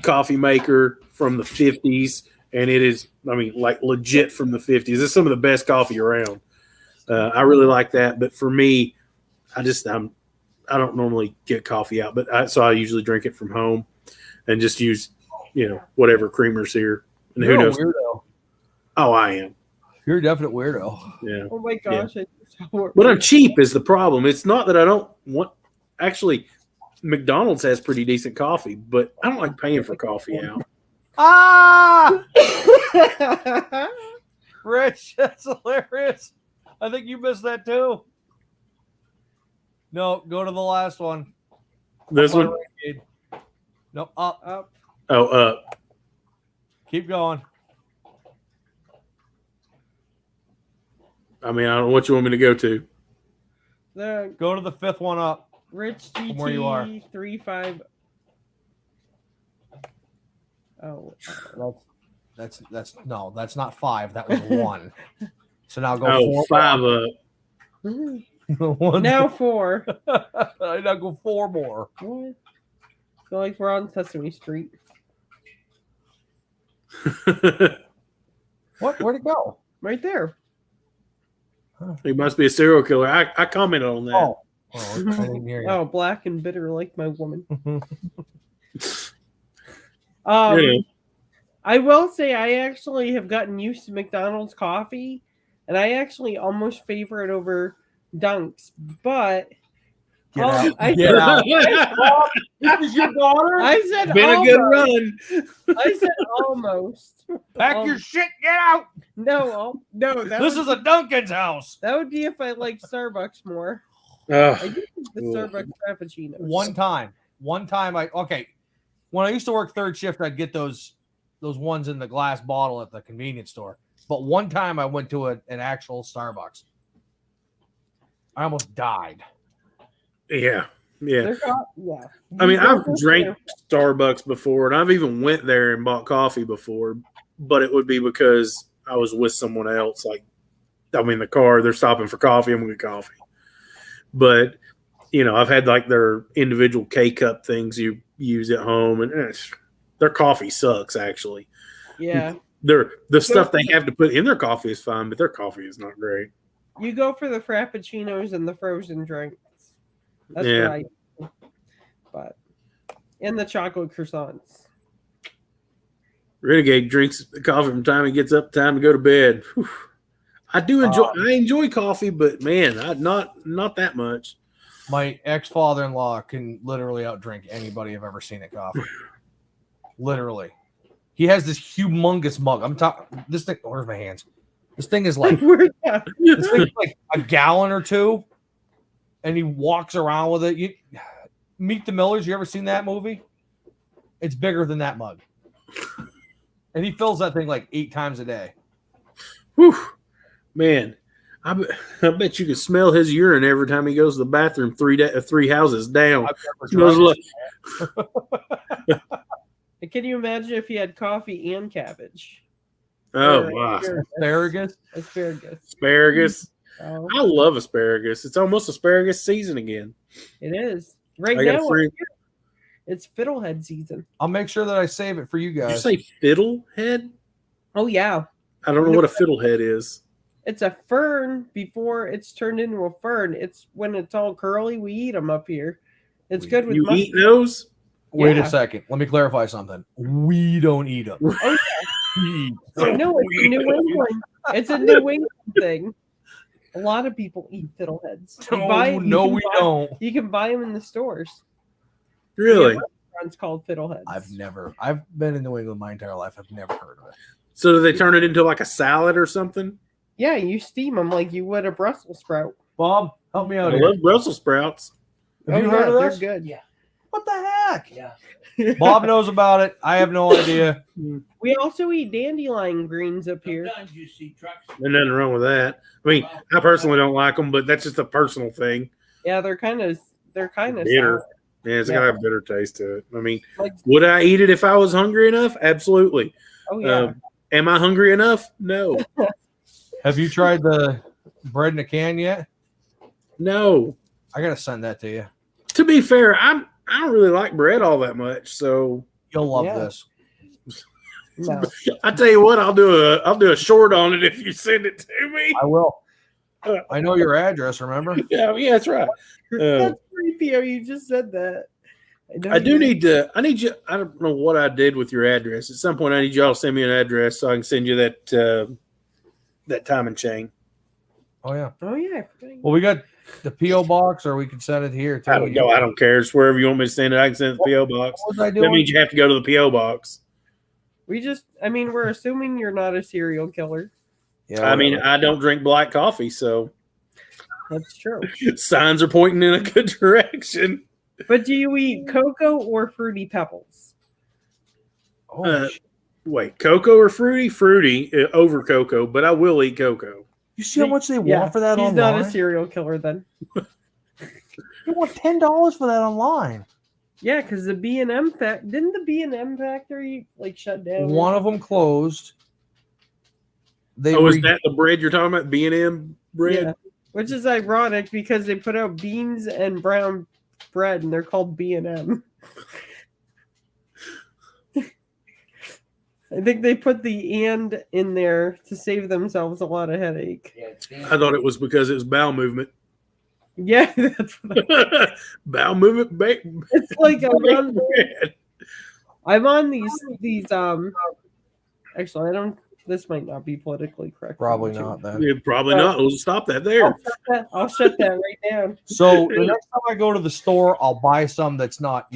coffee maker from the 50s, and it is, like legit from the 50s. It's some of the best coffee around. I really like that, but for me, I don't normally get coffee out, but so I usually drink it from home and just use, whatever creamer's here. And you're who a knows? weirdo. Oh, I am. You're a definite weirdo. Yeah. Oh my gosh. Yeah. But I'm cheap is the problem. It's not that I don't want. Actually, McDonald's has pretty decent coffee, but I don't like paying for coffee out. Ah, Rich, that's hilarious. I think you missed that too. No, go to the last one. This one? No, up. Up. Oh, up. Keep going. I don't know what you want me to go to. Go to the 5th one up. Rich GT From where you are. 35. Oh, That's that's not 5. That was 1. So now go Oh, 4. 5 up. One. now 4. Now go 4 more. What? Feel like we're on Sesame Street. What? Where'd it go? Right there. He must be a serial killer. I commented on that. Oh, I didn't hear you. Oh, black and bitter like my woman. Yeah. I will say I actually have gotten used to McDonald's coffee, and I actually almost favor it over Dunk's, but Get out. I Get said, out. This is your daughter? I said Been a almost. good run. I said almost. Pack your shit. Get out. No, This is a Duncan's house. that would be if I like Starbucks more. I Oh, do think the Starbucks Frappuccino. One time when I used to work third shift, I'd get those ones in the glass bottle at the convenience store. But one time I went to an actual Starbucks. I almost died. yeah. Yeah. Yeah. I've drank Starbucks before, and I've even went there and bought coffee before, but it would be because I was with someone else. Like, I'm in the car, they're stopping for coffee, I'm going to get coffee. But, I've had like their individual K-cup things you use at home, and their coffee sucks, actually. Yeah. The stuff they have to put in their coffee is fine, but their coffee is not great. You go for the Frappuccinos and the frozen drinks. That's Yeah. what I do. But and the chocolate croissants. Renegade drinks coffee from time he gets up, time to go to bed. Whew. I enjoy coffee, but man, not that much. My ex-father-in-law can literally outdrink anybody I've ever seen at coffee. Literally. He has this humongous mug. I'm talking this thing. Where's my hands? This thing is like this thing's like a gallon or 2, and he walks around with it. Meet the Millers. You ever seen that movie? It's bigger than that mug, and he fills that thing like 8 times a day. Whew. Man, I bet you can smell his urine every time he goes to the bathroom 3 houses down. Can you imagine if he had coffee and cabbage? Oh, wow. Asparagus. Oh, I love asparagus. It's almost asparagus season again. it is. Right I got now, a friend- it's fiddlehead season. I'll make sure that I save it for you Did you guys. say fiddlehead? Oh, yeah. I don't know what a fiddlehead is. It's a fern before it's turned into a fern. It's when it's all curly. We eat them up here. It's good with You mustard. eat those? Wait Yeah. a second. Let me clarify something. We don't eat them. No, it's a New England. It's a New England thing. A lot of people eat fiddleheads. Don't. You can buy them in the stores. Really? Restaurants called fiddleheads. I've been in New England my entire life. I've never heard of it. So do they turn it into like a salad or something? Yeah, you steam them like you would a Brussels sprout. Bob, help me I out here. love Brussels sprouts. Have you heard of this? They're good. Yeah. What the heck? Yeah. Bob knows about it. I have no idea. We also eat dandelion greens up here. Sometimes you see trucks. There's nothing wrong with that. I mean, I personally don't like them, but that's just a personal thing. Yeah, they're kind of Bitter. sour. Yeah, it's got a bitter taste to it. I mean, Like, would I eat it if I was hungry enough? Absolutely. oh yeah. Am I hungry enough? No. Have you tried the bread in a can yet? No. I gotta send that to you. To be fair, I don't really like bread all that much, so You'll love Yeah. this. No. I tell you what, I'll do a short on it if you send it to me. I will. I know your address, remember? Yeah, that's right. That's creepy how you just said that. I need you. I don't know what I did with your address. At some point, I need y'all to send me an address so I can send you that time and chain. Oh yeah. Oh yeah. Well, we got the PO box, or we can send it here too. I don't know. I don't care. It's wherever you want me to send it. I can send it to the PO box. What was I That doing? means you have to go to the PO box. We're assuming you're not a serial killer. Yeah, I mean, I don't drink black coffee, so That's true. signs are pointing in a good direction. But do you eat cocoa or fruity pebbles? oh, Wait, cocoa or fruity? Fruity over cocoa, but I will eat cocoa. you see how much they want for that He's online? not a serial killer then. They want $10 for that online. Yeah, because the B&M didn't the B&M factory like shut down? One of them closed. They Is that the bread you're talking about? B&M bread? Yeah, which is ironic because they put out beans and brown bread and they're called B&M. I think they put the "and" in there to save themselves a lot of headache. Yeah, I thought it was because it was bowel movement. Yeah, that's what Bowel movement. it's like. bread. I'm on these. Actually, I don't. This might not be politically correct. Probably not then. Yeah, probably not. We'll stop that there. I'll shut that right down. So the next time I go to the store, I'll buy some that's not,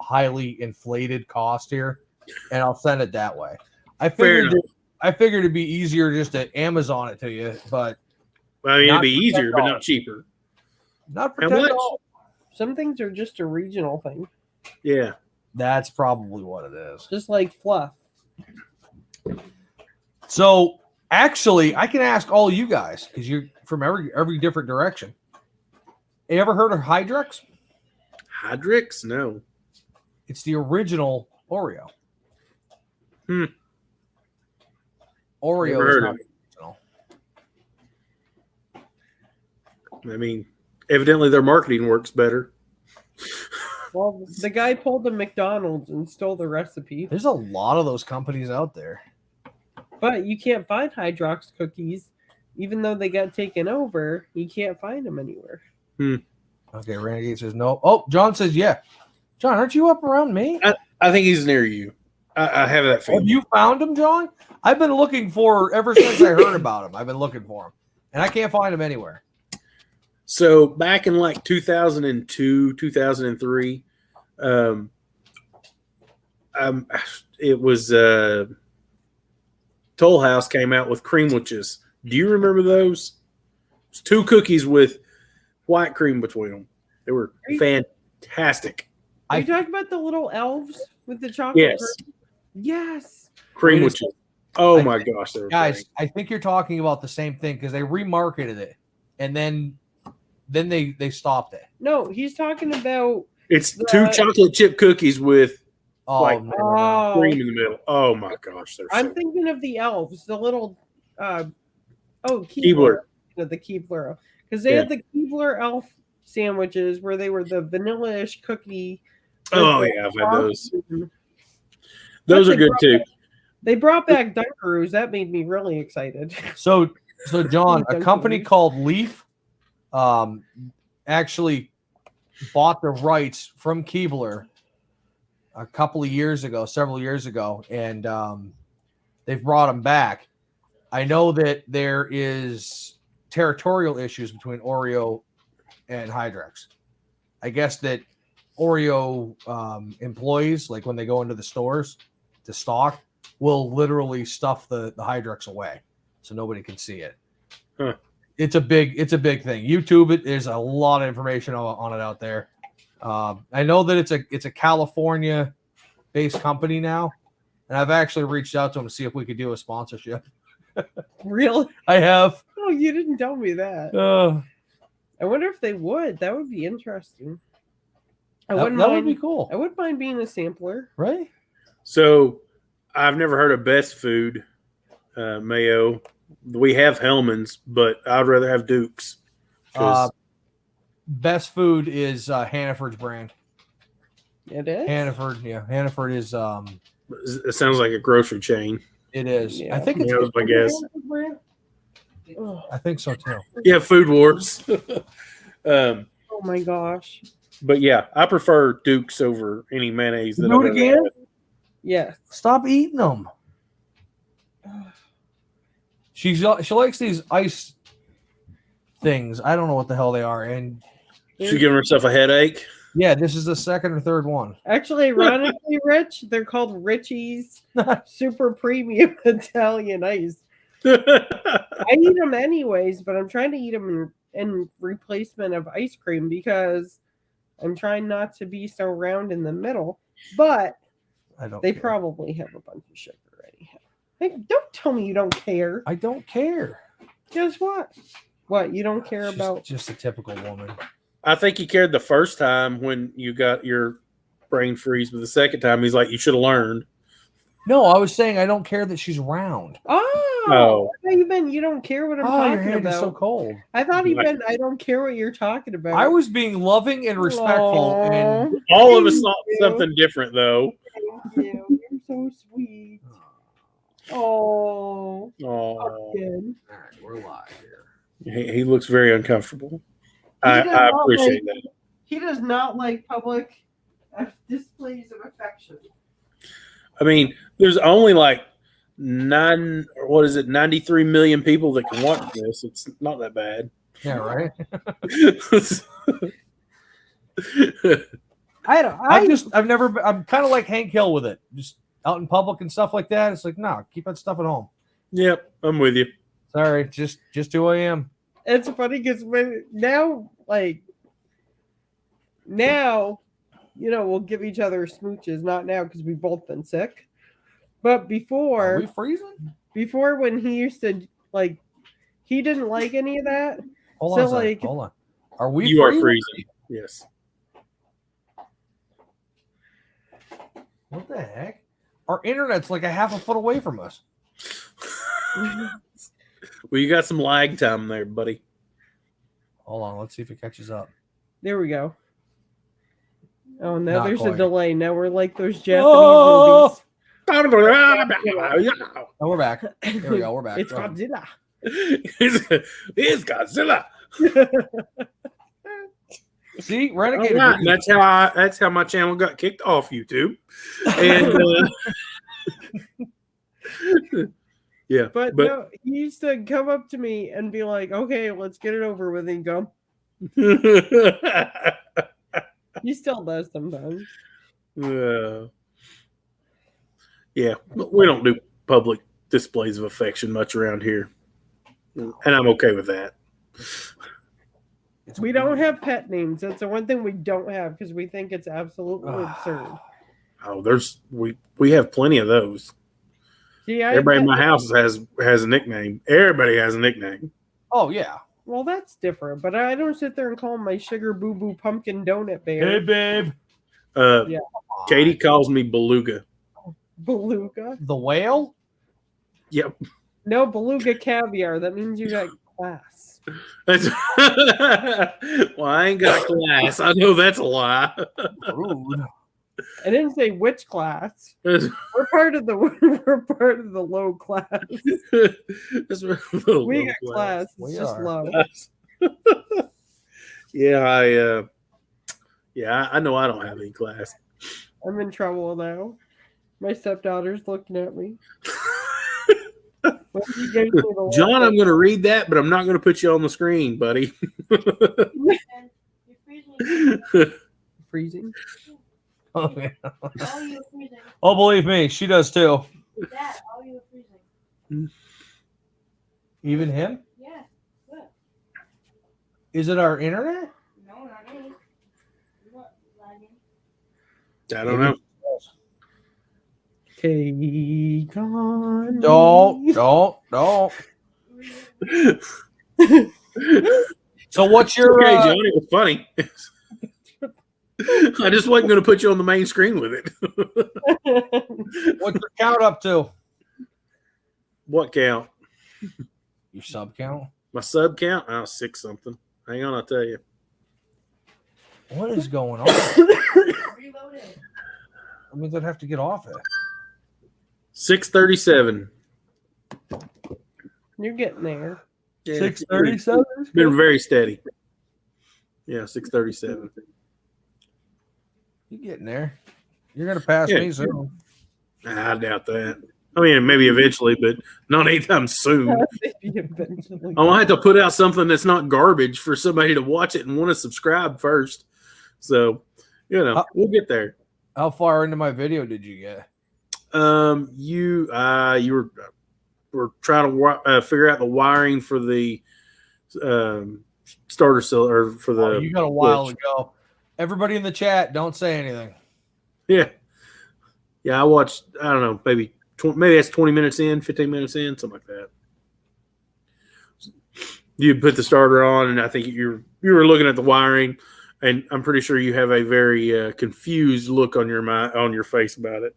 highly inflated cost here, and I'll send it that way. I figured it'd be easier just to Amazon it to you, but I mean, it'd be Not easier, but $10. not cheaper. not for How $10. much? Some things are just a regional thing, Yeah. That's probably what it is. just like fluff. So actually, I can ask all you guys because you're from every different direction. You ever heard of Hydrex? Hydrix? No. It's the original Oreo. Hmm. Oreo Never is heard not of the original. I mean, evidently their marketing works better. Well, the guy pulled a McDonald's and stole the recipe, There's a lot of those companies out there. but you can't find Hydrox cookies, even though they got taken over. You can't find them anywhere. Okay, Renegade says no. Oh, John says yeah. John, aren't you up around me? I think he's near you. I have that Have feeling. you found him, John? I've been looking for ever since I heard about him. I've been looking for him, and I can't find him anywhere. So back in like 2002, 2003, it was Toll House came out with creamwiches. Do you remember those? It's 2 cookies with white cream between them. They were fantastic. Are you talking about the little elves with the chocolate? Yes. person? Yes. Creamwiches. Oh I my think- gosh, they were Guys, great. I think you're talking about the same thing because they remarketed it, and then they stopped it. No, he's talking about. It's 2 chocolate chip cookies with Oh, Like- never mind. Oh, cream in the middle. Oh my gosh, they're I'm so thinking of the elves, the little. Keebler. The Keebler, because they Yeah. had the Keebler elf sandwiches where they were the vanilla-ish cookie. Oh with the yeah, I've had those. frosting. Those But are good too. They brought back Dunkaroos. That made me really excited. So John, a Dunkin' company Donuts. called Leaf, actually bought the rights from Keebler several years ago, and they've brought them back. I know that there is territorial issues between Oreo and Hydrex. I guess that Oreo employees, like when they go into the stores to stock, will literally stuff the Hydrex away so nobody can see it. Huh. It's a big thing. YouTube it. There's a lot of information on it out there. I know that it's a California based company now, and I've actually reached out to them to see if we could do a sponsorship. Really? I have. Oh, you didn't tell me that. I wonder if they would. That would be interesting. That would be cool. I wouldn't mind being a sampler. Right? So I've never heard of Best Food mayo. We have Hellman's, but I'd rather have Duke's. Best Food is Hannaford's brand. It is? Hannaford, yeah. Hannaford is It sounds like a grocery chain. it is. Yeah. I think it's I guess. Oh, I think so too. Yeah, Food Wars. oh my gosh. But yeah, I prefer Duke's over any mayonnaise. That Do it I've ever again? had. Yes. Stop eating them. She likes these ice things. I don't know what the hell they are. And She's giving herself a headache. yeah, this is the second or third one. Actually, ironically, Rich, they're called Richie's Super Premium Italian Ice. I eat them anyways, but I'm trying to eat them in replacement of ice cream because I'm trying not to be so round in the middle. But they care. probably have a bunch of sugar anyhow. Hey, don't tell me you don't care. I don't care. Guess what? What, you don't care about? Just a typical woman. I think he cared the first time when you got your brain freeze, but the second time he's like, you should have learned. No, I was saying I don't care that she's round. Oh, I thought you meant you don't care what I'm Your talking hand about. is so cold. I thought he meant I don't care what you're talking about. I was being loving and respectful, and All of us thought something different, though. Thank you. You're so sweet. Oh. Oh, Good. all right, we're live here. he looks very uncomfortable. He I does not appreciate like- that. He does not like public displays of affection. I mean, there's only like 93 million people that can watch this. It's not that bad. Yeah, right. I'm kind of like Hank Hill with it. Just out in public and stuff like that. It's like, no, keep that stuff at home. Yep, I'm with you. Sorry, just who I am. It's funny because now, we'll give each other smooches. Not now because we've both been sick. But Are before, we freezing? when he used to, he didn't like any of that. Hold So, on a second. like- Hold on. Are we You are freezing. Yes. What the heck? Our internet's like a half a foot away from us. Well, you got some lag time there, buddy. Hold on. Let's see if it catches up. There we go. Oh, now Not there's quite. a delay. Now we're like those Japanese Oh! movies. Oh, we're back. Here we go. We're back. It's Go ahead. Godzilla. It's Godzilla. See, All Renegade. right, agrees. that's how my channel got kicked off YouTube. And yeah, But no, he used to come up to me and be like, "Okay, let's get it over with," and go. He still does sometimes. Yeah, but we don't do public displays of affection much around here, and I'm okay with that. We don't have pet names. That's the one thing we don't have because we think it's absolutely absurd. Oh, we have plenty of those. See, I have Everybody in pet my house has a nickname. Everybody has a nickname. Oh yeah. Well, that's different. But I don't sit there and call him my sugar boo boo pumpkin donut bear. Hey, babe. Yeah. Katie calls me Beluga. Beluga? The whale. Yep. No, beluga caviar. That means you got class. Well, I ain't got class. I know that's a lie. Rude. I didn't say which class. We're part of the low class. We got class. It's We just are. low. Yeah, I know I don't have any class. I'm in trouble now. My stepdaughter's looking at me. When you gave me the John, look, I'm going to read that, but I'm not going to put you on the screen, buddy. You're freezing. freezing. Oh, yeah. All you were freezing. Oh, believe me, she does too. Dad, all you were freezing. Even him? Yeah. Look. Is it our internet? No, not me. You're not lagging. I don't know. Take on Don't. So what's your Okay, John, it was funny. I just wasn't going to put you on the main screen with it. what's your count up to? What count? Your sub count? My sub count? Oh, 6 something. Hang on, I'll tell you. What is going on? Reloaded. That means I'd have to get off it. 637. You're getting there. Yeah, 637? It's been very steady. Yeah, 637. You're getting there. You're gonna pass me soon. Nah, I doubt that. I mean, maybe eventually, but not anytime soon. Maybe eventually. I'll have to put out something that's not garbage for somebody to watch it and want to subscribe first. So, we'll get there. How far into my video did you get? You were trying to figure out the wiring for the starter cylinder or for the. You got a while switch. to go. Everybody in the chat, don't say anything. Yeah, I watched. I don't know, maybe that's 20 minutes in, 15 minutes in, something like that. You put the starter on, and I think you were looking at the wiring, and I'm pretty sure you have a very confused look on your face about it.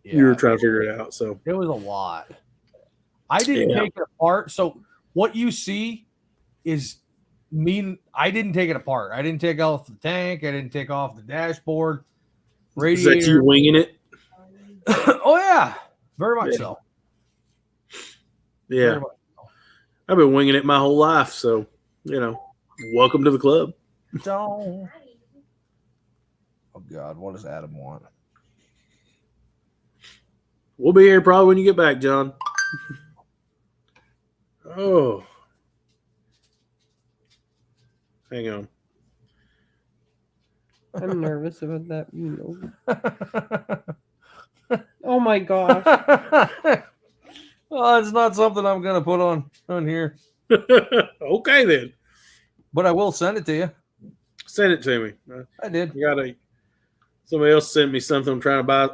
Yeah, You were trying to figure it out, so it was a lot. I didn't take it apart. So what you see is me. I didn't take it apart. I didn't take off the tank. I didn't take off the dashboard, is that you radiator. winging it? Oh yeah, very much so. Yeah, Very much so. I've been winging it my whole life, so welcome to the club. Don't. Oh God, what does Adam want? We'll be here probably when you get back, John. Oh. Hang on. I'm nervous about that. Oh my gosh. Well, it's not something I'm gonna put on here, Okay, then. but I will send it to you. Send it to me. I did. Somebody else sent me something. I'm trying to buy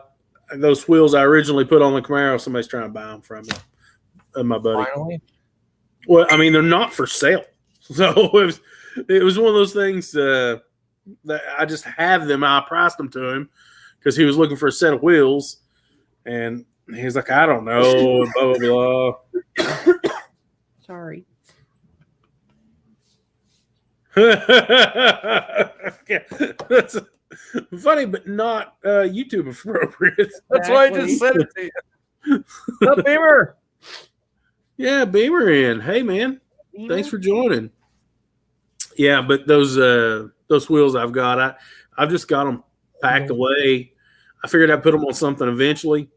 those wheels I originally put on the Camaro. Somebody's trying to buy them from me. My buddy. Finally, Well, I mean, they're not for sale. So it was one of those things that I just have them. I priced them to him because he was looking for a set of wheels. And he was like, I don't know, and blah, blah, blah. Sorry. Yeah, that's funny, but not YouTube appropriate. that's why I just sent it to you. The Beamer. Yeah, Beamer in. Hey, man, thanks for joining. Yeah, but those wheels I've got, I've just got them packed away. I figured I'd put them on something eventually,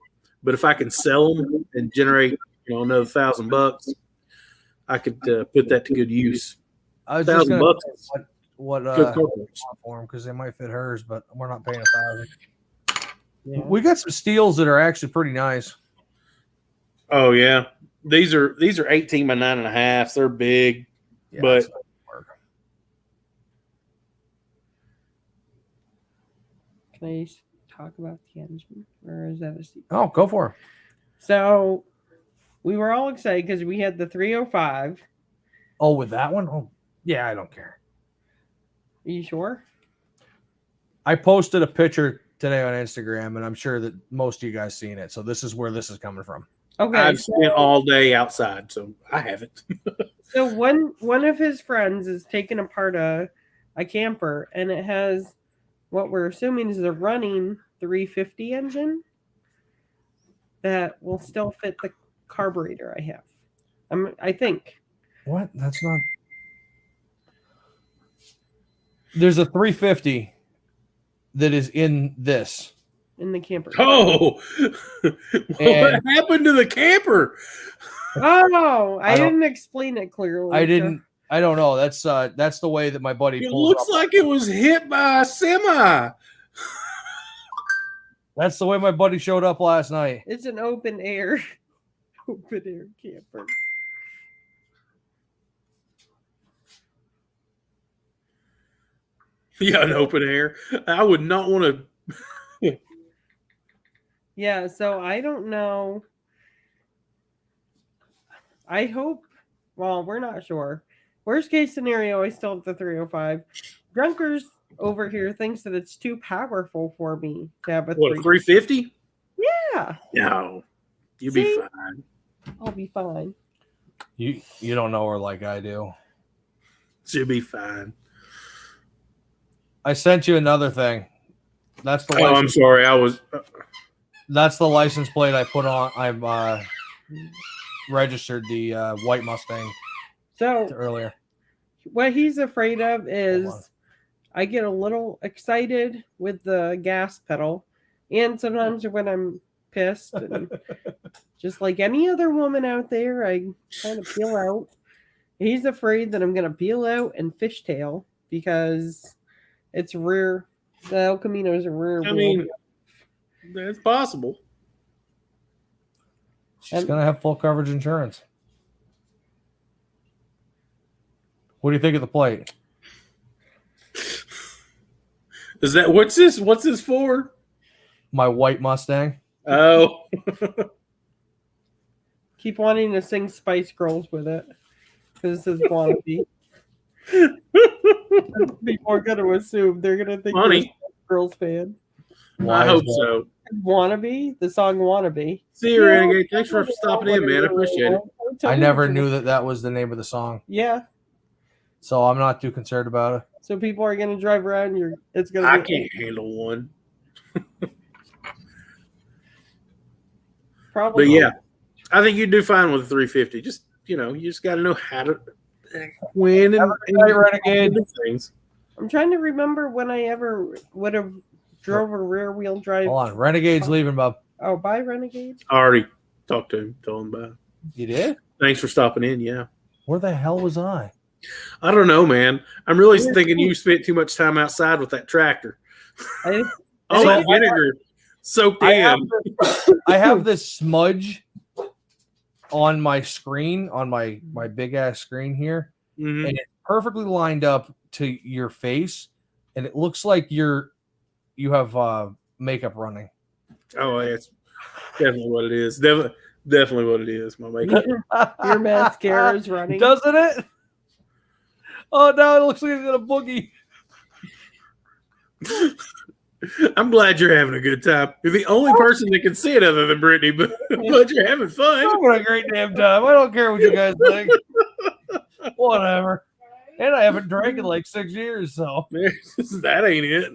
but if I can sell them and generate, another $1,000, I could put that to good use. I was just gonna $1,000. say what Good carpets. for them because they might fit hers, but we're not paying $1,000. Yeah. We got some steels that are actually pretty nice. Oh yeah, these are 18 by 9.5. They're big, Yeah, but so work. Can I talk about the engine? Or is that a secret? Oh, go for it. So we were all excited because we had the 305. Oh, with that one? Oh, yeah, I don't care. Are you sure? I posted a picture today on Instagram, and I'm sure that most of you guys seen it. So this is where this is coming from. Okay. I've spent all day outside, so I haven't. So one of his friends is taking apart a camper, and it has what we're assuming is a running 350 engine that will still fit the carburetor I have. I think. What? That's not. There's a 350 that is in this. in the camper. Oh, what And- happened to the camper? Oh, I I don't- didn't explain it clearly. I didn't. I don't know. That's the way that my buddy It pulls looks up. like it was hit by a semi. That's the way my buddy showed up last night. It's an open air camper. Yeah, an open air. I would not want to. Yeah, so I don't know. I hope. Well, we're not sure. Worst case scenario, I still have the 305. Drunkers over here thinks that it's too powerful for me to have a What, 350. 350? Yeah, No, you'll be See? fine. I'll be fine. You don't know her like I do. She'll be fine. I sent you another thing. That's the Oh, I'm license, sorry. I was. that's the license plate I put on. I've registered the white Mustang So earlier. what he's afraid of Hold on. is I get a little excited with the gas pedal, and sometimes when I'm pissed, and just like any other woman out there, I kind of peel out. He's afraid that I'm gonna peel out and fishtail because it's rear. The El Camino is a rear. I wheel. mean, that's possible. She's gonna have full coverage insurance. What do you think of the plate? Is that what's this? What's this for? My white Mustang. Oh, Keep wanting to sing Spice Girls with it because this is wannabe. People are gonna assume they're gonna think you're a funny. Spice Girls fan. Why I is hope that? so. Wannabe, the song Wannabe. See you, Renegade. Thanks for stopping in, man. I appreciate it. I never knew that was the name of the song, Yeah, so I'm not too concerned about it. so people are gonna drive around. It's gonna. I be, can't handle one. Probably. But yeah, I think you'd do fine with a 350. Just, you just got to know how to when and night, Renegade. do things. I'm trying to remember when I ever would have drove a rear wheel drive. Hold on, Renegade's leaving, Bob. Oh, bye, Renegade. I already talked to him, told him about it. You did? Thanks for stopping in. Yeah. Where the hell was I? I don't know, man. I'm really thinking you spent too much time outside with that tractor. I, All So that vinegar soaked I in. I have this smudge on my screen, on my big ass screen here, Mhm. and it's perfectly lined up to your face, and it looks like you have makeup running. Oh, that's definitely what it is. Definitely what it is. My makeup. your mascara is running. Doesn't it? Oh, now it looks like it's got a boogie. I'm glad you're having a good time. You're the only person that can see it other than Brittany, but you're having fun. I'm having a great damn time. I don't care what you guys think. Whatever. And I haven't drank in like 6 years, so. That ain't it.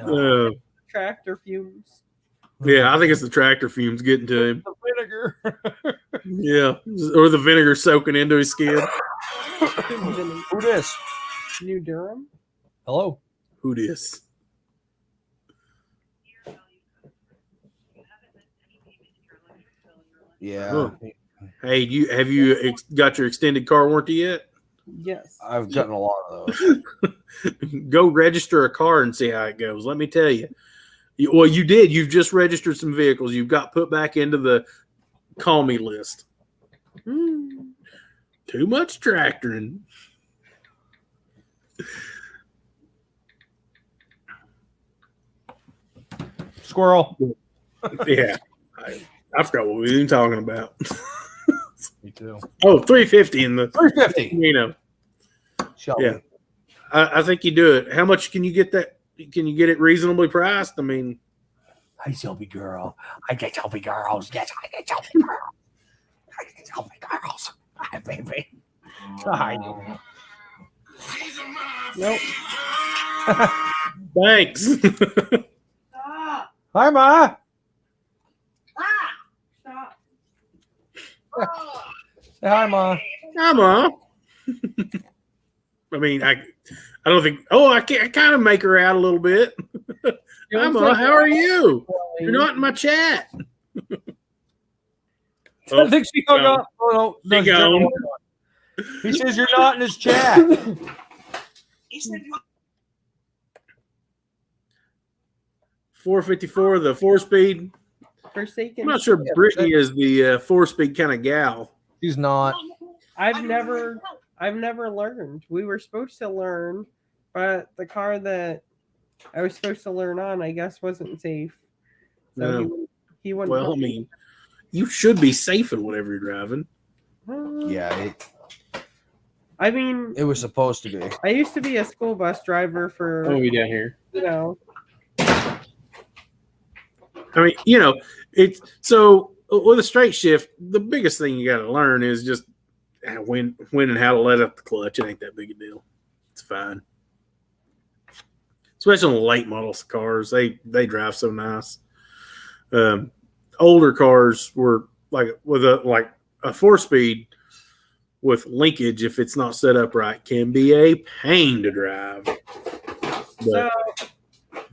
Uh, Tractor fumes. yeah, I think it's the tractor fumes getting to him. The vinegar. Yeah, or the vinegar soaking into his skin. Who this? New Durham. Hello. Who dis? Yeah. Huh. Hey, have you got your extended car warranty yet? Yes. I've gotten a lot of those. Go register a car and see how it goes. Let me tell you. Well, you did. You've just registered some vehicles. You've got put back into the call me list. Mm. Too much tractoring. Squirrel. Yeah. I forgot what we were even talking about. Me too. Oh, 350 in the 350. Camino. Shelby. Yeah. I think you do it. How much can you get that? Can you get it reasonably priced? I mean, Hi, Shelby girl. I get Shelby girls. Yes, I get Shelby girls. I get Shelby girls. Hi, baby. Hi. Nope. thanks. Stop. Hi, Ma. Stop. Say hi, Ma. Come on. I mean, I don't think. Oh, I kind of make her out a little bit. Emma, how are you? You're not in my chat. I think she hung up. Oh, no, She gone. He says you're not in his chat. He said you 454, the 4-speed. Forsaken. I'm not sure Brittany is the 4-speed kind of gal. She's not. I've never learned. We were supposed to learn, but the car that I was supposed to learn on, I guess, wasn't safe. So No. he wouldn't. Well, I mean, you should be safe in whatever you're driving. Yeah, I mean, it was supposed to be. I used to be a school bus driver for, Oh, we down here. you know, I mean, you know, it's so with a straight shift, the biggest thing you got to learn is just when and how to let up the clutch. It ain't that big a deal. It's fine. Especially on the late models cars, they drive so nice. Older cars were like with a 4-speed with linkage, if it's not set up right, can be a pain to drive. so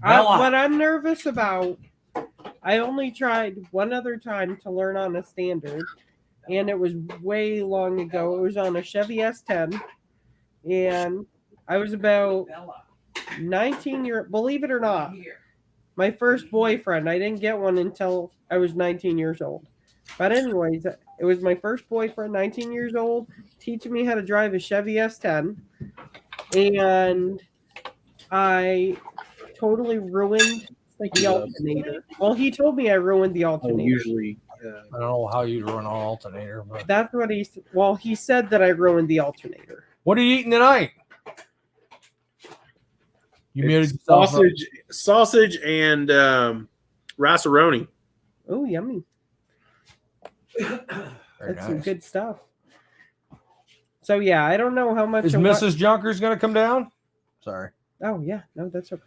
what I'm nervous about, I only tried one other time to learn on a standard, and it was way long ago. It was on a Chevy S10, and I was about 19 believe it or not, my first boyfriend, I didn't get one until I was 19 years old. But anyways, it was my first boyfriend, 19 years old, teaching me how to drive a Chevy S10. And I totally ruined the alternator. Well, he told me I ruined the alternator. Usually, I don't know how you run an alternator, but That's what he said that I ruined the alternator. what are you eating tonight? You muted yourself up. sausage and rice-a-roni. Oh, yummy. Very That's some nice. good stuff. So yeah, I don't know how much Is of what- Mrs. Junkers going to come down? Sorry. Oh yeah, no, that's okay.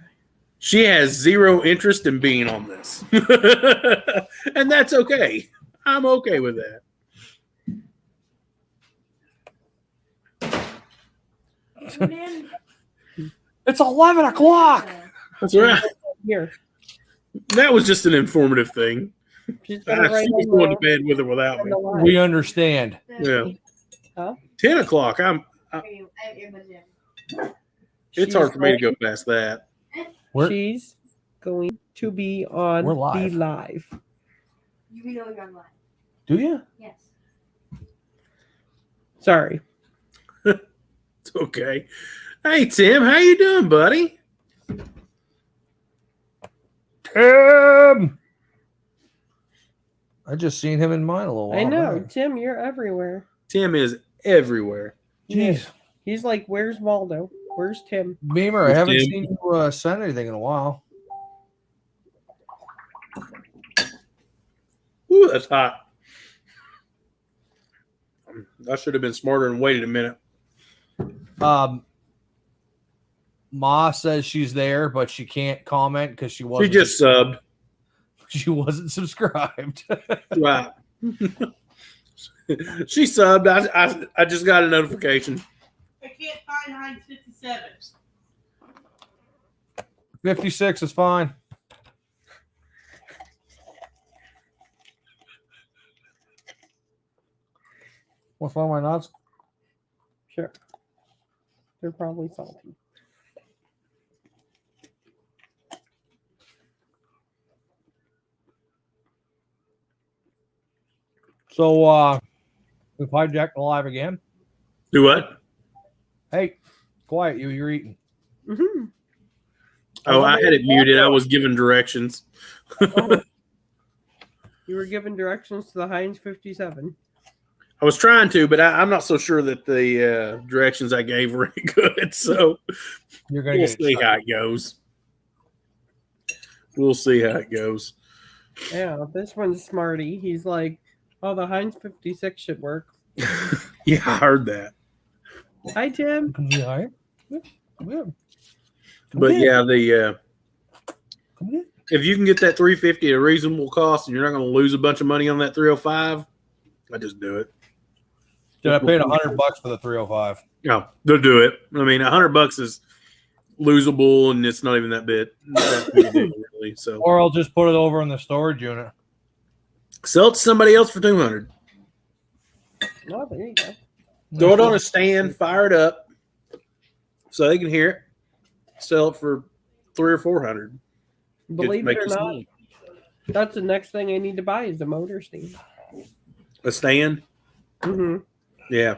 She has zero interest in being on this. And that's okay. I'm okay with that. It's 11 o'clock. That's right. Here, That was just an informative thing. she's got it right She was on going to the, bed with or without on me. the line. We understand. Yeah. Huh? 10 o'clock. It's hard for me to go past that. She's going to be on We're live. the live. You know you're online. Do you? Yes. Sorry. It's okay. Hey, Tim, how you doing, buddy? Tim! I just seen him in mine a little while I know, back. Tim, you're everywhere. Tim is everywhere. Jeez. He's like, "Where's Waldo? Where's Tim?" Beamer, I Where's haven't Tim? seen you send anything in a while. Ooh, that's hot. I should have been smarter and waited a minute. Ma says she's there, but she can't comment because she She wasn't. just subbed. She wasn't subscribed. Right. She subbed. I just got a notification. I can't find Heinz 57. 56 is fine. What's wrong with my nuts? Sure. They're probably salty. So we've hijacked the live again. Do what? Hey, quiet, you're eating. Mm-hmm. Oh, I had it muted. I was giving directions. You were given directions to the Heinz 57. I was trying to, but I'm not so sure that the directions I gave were any good. So You're gonna we'll get see it. how it goes. We'll see how it goes. Yeah, this one's smarty. He's like, "Oh, the Heinz 56 should work." Yeah, I heard that. Hi, Tim. Come here. Come here. But yeah, Come here. if you can get that 350 at a reasonable cost and you're not going to lose a bunch of money on that 305, I just do it. Dude, I paid $100 for the 305. No, they'll do it. I mean, $100 is losable, and it's not even that big really. So, Or I'll just put it over in the storage unit. sell it to somebody else for $200. Oh, there you go. Throw it on a stand, fire it up, so they can hear it. Sell it for $300 or $400. Believe Make it or you not, some money. that's the next thing I need to buy is a motor stand. A stand. Mm-hmm. Yeah,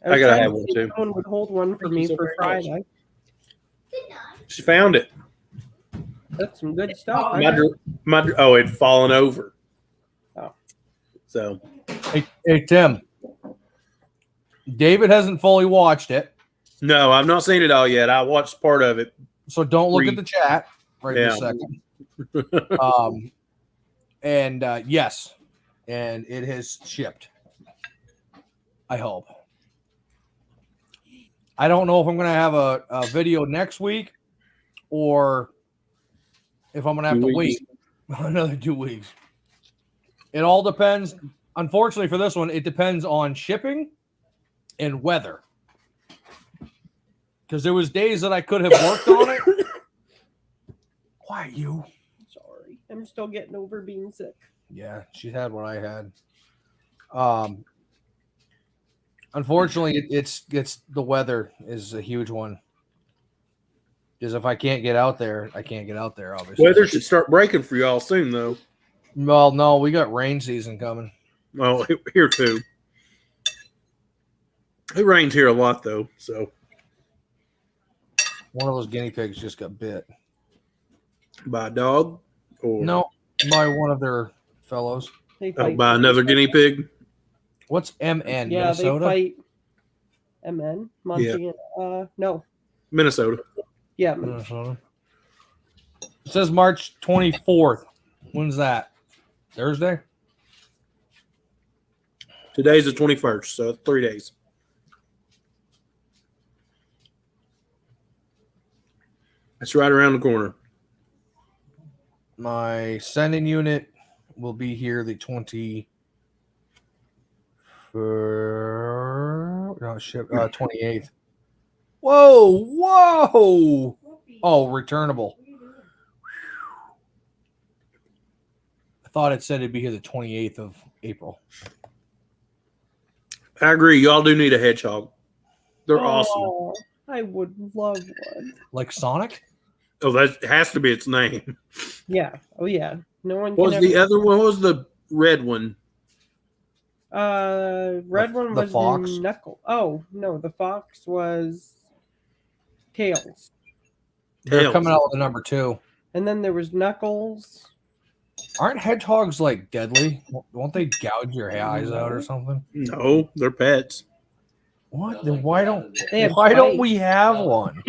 I gotta have one too. Someone would hold one for Thank me you so for very much. Friday. She found it. That's some good stuff. It'd fallen over. Oh. So Hey, Tim. David hasn't fully watched it, no, I've not seen it all yet. I watched part of it. so don't look at the chat right this Yeah. second. Yes, and it has shipped. I hope. I don't know if I'm going to have a video next week or if I'm going to have 2 to weeks. wait another 2 weeks. It all depends. Unfortunately for this one, it depends on shipping and weather. Because there was days that I could have worked on it. Why you? Sorry, I'm still getting over being sick. Yeah, she had what I had. Unfortunately, it's the weather is a huge one. Because if I can't get out there, I can't get out there. Obviously, Weather should start breaking for y'all soon, though. Well, no, we got rain season coming. Well, here too. It rains here a lot, though. So One of those guinea pigs just got bit. by a dog, or No, by one of their fellows. They fight. by another guinea pig. What's MN? Yeah, Minnesota? they fight. MN Montana. No. Minnesota. Yeah. Minnesota. It says March 24th. When's that? Thursday? Today's the 21st, so 3 days. That's right around the corner. My sending unit will be here the 28th. Whoa. Oh, returnable. I thought it said it'd be here the 28th of April. I agree. Y'all do need a hedgehog. They're awesome. Oh, I would love one. Like Sonic? Oh, that has to be its name. Yeah. Oh yeah. No one. What was can the ever- other one? What was the red one? Red one the was fox? Knuckle. Oh no, the fox was Tails, They're Tails. coming out with a number 2. and then there was Knuckles. Aren't hedgehogs like deadly? Won't they gouge your eyes out or something? No, they're pets. What? Then why don't They have we have one?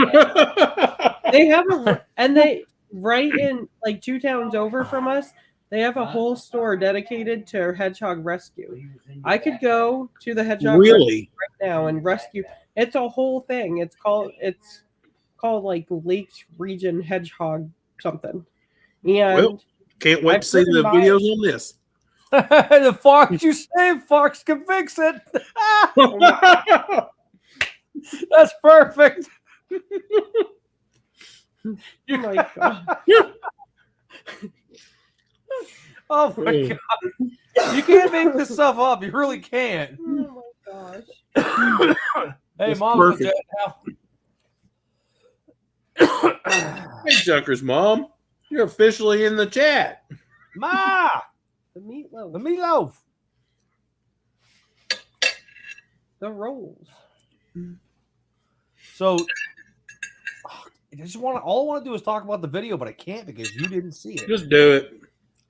They have and they right in like 2 towns over from us. They have a whole store dedicated to hedgehog rescue. I could go to the hedgehog rescue Really? right now and rescue. It's a whole thing. It's called like Lakes Region Hedgehog something. And Well, can't wait I've to see the driven by videos on this. The fox, you say Fox can fix it. That's perfect. oh my god. Oh my god. You can't make this stuff up. You really can't. Oh my gosh. Hey, That's Mom, perfect. now. Hey, Junkers, Mom. You're officially in the chat. Ma, The meatloaf. the meatloaf. The rolls. So, I just all I want to do is talk about the video, but I can't because you didn't see it. Just do it.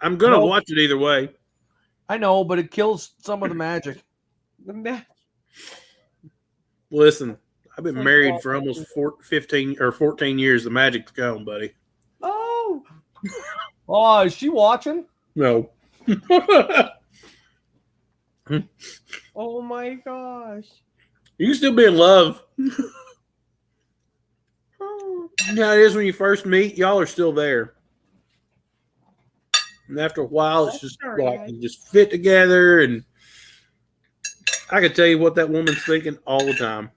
I'm going to No. watch it either way. I know, but it kills some of the magic. The match. Listen, I've been It's like married Walt for almost 15 or 14 years. The magic's gone, buddy. Oh, Oh, is she watching? No. oh my gosh. You can still be in love. Oh, Yeah, it is when you first meet. Y'all are still there. And after a while, it's just That's all like right. you just fit together. And I can tell you what that woman's thinking all the time.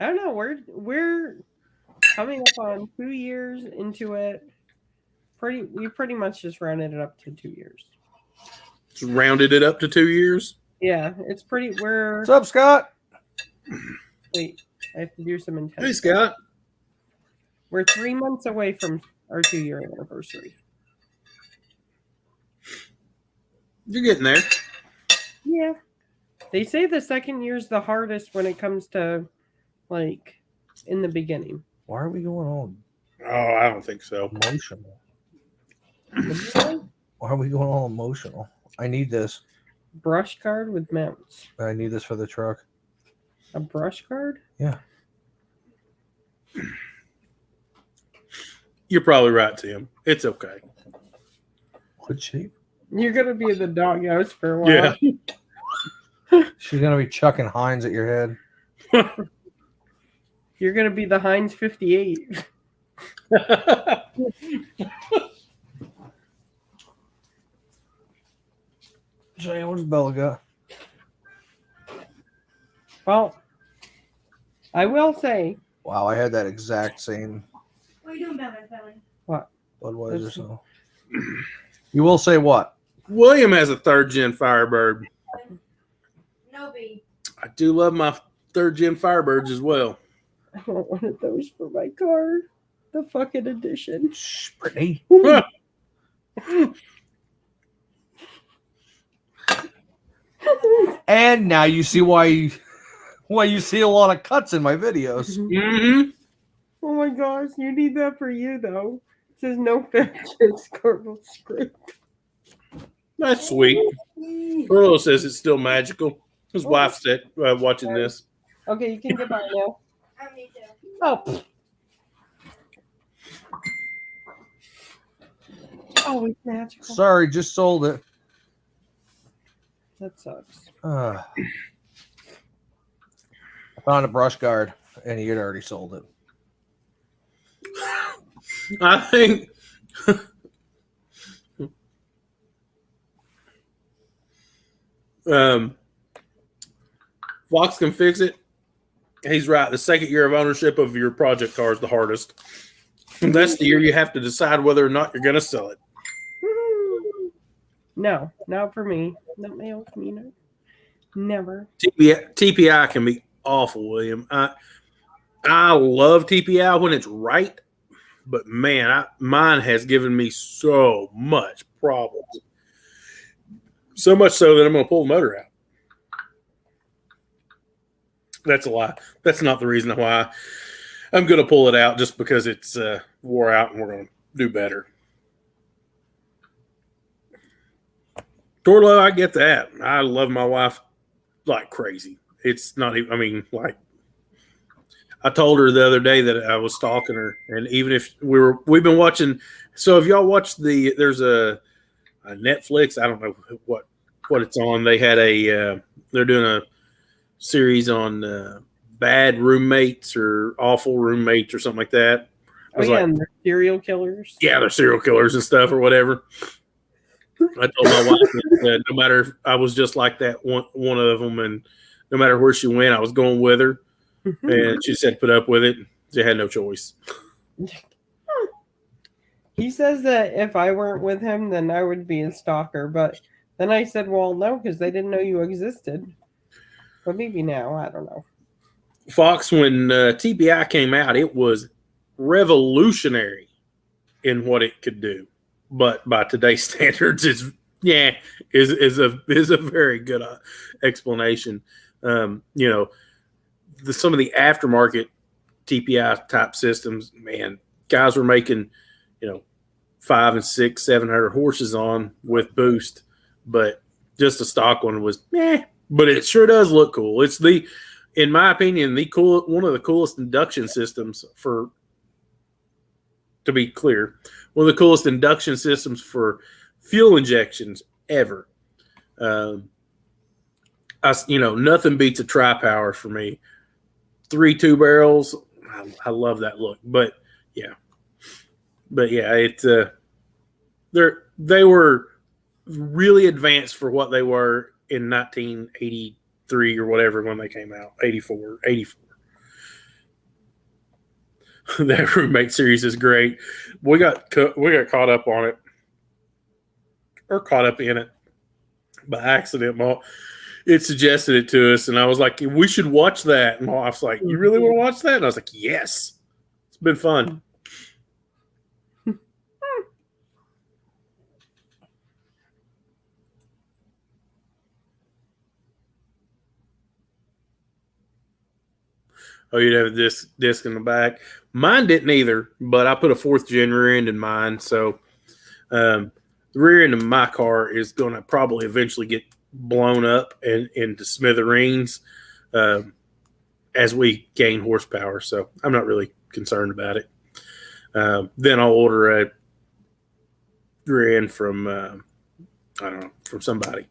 I don't know. We're coming up on 2 years into it. We pretty much just rounded it up to 2 years. Just rounded it up to 2 years. Yeah, it's pretty. What's up, Scott? Wait, I have to do some intense. Hey, Scott. We're 3 months away from our 2-year anniversary. You're getting there. Yeah. They say the second year's the hardest when it comes to, like, in the beginning. Why are we going all Oh, I don't think so. emotional? Why are we going all emotional? I need this. Brush guard with mounts. I need this for the truck. A brush guard? Yeah. You're probably right, Tim. It's okay. Good shape. You're going to be in the doghouse for a while. Yeah. She's gonna be chucking Heinz at your head. You're going to be the Heinz 58. Jay, what's Bella got? Well, I will say, Wow, I had that exact same What are you doing, Belly? Budweiser. So you will say what? William has a 3rd gen Firebird. No, B. I do love my 3rd gen Firebirds as well. I want one of those for my car. The fucking edition. Shh, Brittany. And now you see why you see a lot of cuts in my videos. Mm-hmm. Oh my gosh, you need that for you though. It says no fetches, Cardinal script. That's sweet. Carlo says it's still magical. His wife said watching this. Okay, you can get by now. I need to. Oh. pfft. Oh, it's magical. Sorry, just sold it. That sucks. I found a brush guard, and he had already sold it. I think Fox can fix it. He's right. The 2nd year of ownership of your project car is the hardest. And that's the year you have to decide whether or not you're going to sell it. No, not for me. Not my old Camino. Never. TPI can be awful, William. I love TPI when it's right, but man, mine has given me so much problems. So much so that I'm going to pull the motor out. That's a lie. That's not the reason why I'm going to pull it out, just because it's wore out and we're going to do better. Torlo, I get that. I love my wife like crazy. It's not even, I mean, like, I told her the other day that I was stalking her, and even if we've been watching. So if y'all watched there's a Netflix, I don't know what it's on. They had they're doing a series on bad roommates or awful roommates or something like that. Oh yeah, and they're serial killers. Yeah, they're serial killers and stuff or whatever. I told my wife that no matter if I was just like that one of them, and no matter where she went, I was going with her. And she said, put up with it. She had no choice. He says that if I weren't with him, then I would be a stalker. But then I said, well, no, because they didn't know you existed. But maybe now, I don't know. Fox, when TPI came out, it was revolutionary in what it could do. But by today's standards, is a very good explanation. Some of the aftermarket TPI type systems, man, guys were making, 500 and 600, 700 horses on with boost, but just a stock one was, but it sure does look cool. It's in my opinion, one of the coolest induction systems to be clear, one of the coolest induction systems for fuel injections ever. Nothing beats a tri-power for me. 3 2-barrels. I love that look, but yeah, it's they were really advanced for what they were in 1983 or whatever when they came out, 84. That roommate series is great. We got caught up on it, or caught up in it by accident. It suggested it to us, and I was like, "We should watch that." And my wife's like, "You really want to watch that?" And I was like, "Yes." It's been fun. Oh, you'd have a disc in the back. Mine didn't either, but I put a 4th gen rear end in mine. So the rear end of my car is going to probably eventually get blown up and into smithereens as we gain horsepower. So I'm not really concerned about it. Then I'll order a rear end from, I don't know, from somebody.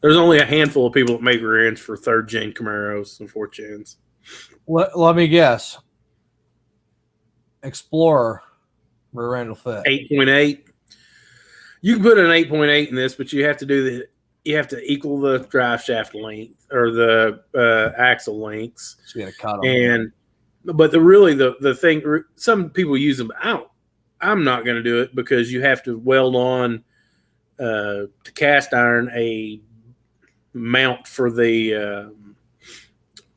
There's only a handful of people that make rear ends for 3rd gen Camaros and 4th gens. Let me guess. Explorer rear end will fit. 8.8. You can put an 8.8 in this, but you have to equal the drive shaft length or the axle lengths. So you got to cut them. But the thing, some people use them. I'm not going to do it because you have to weld on to cast iron a mount for the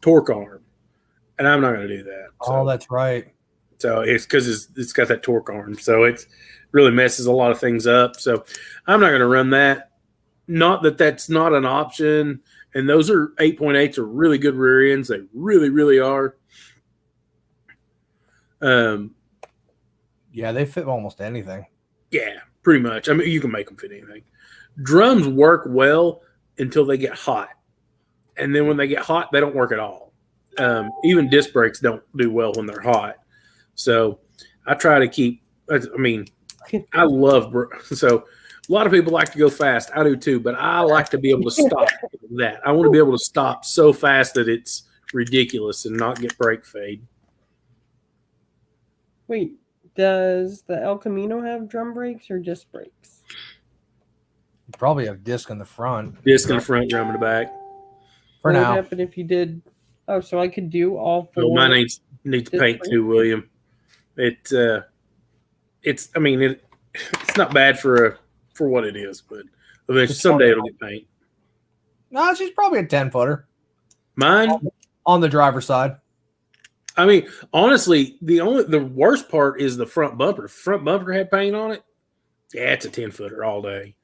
torque arm. And I'm not going to do that. So, that's right. So it's because it's got that torque arm. So it really messes a lot of things up. So I'm not going to run that. Not that that's not an option. And those are 8.8s are really good rear ends. They really, really are. Yeah, they fit almost anything. Yeah, pretty much. I mean, you can make them fit anything. Drums work well until they get hot. And then when they get hot, they don't work at all. Even disc brakes don't do well when they're hot. So I try to keep, I love, so a lot of people like to go fast. I do too, but I like to be able to stop that. I want to be able to stop so fast that it's ridiculous and not get brake fade. Wait, does the El Camino have drum brakes or disc brakes? You probably have disc in the front. Disc in the front, drum in the back. What would happen if you did? Oh, so I could do all 4. Well, mine needs paint too, William. It's not bad for what it is, but eventually someday it'll get paint. No, she's probably a 10-footer. Mine on the driver's side. I mean, honestly, the worst part is the front bumper. If front bumper had paint on it, yeah, it's a 10-footer all day.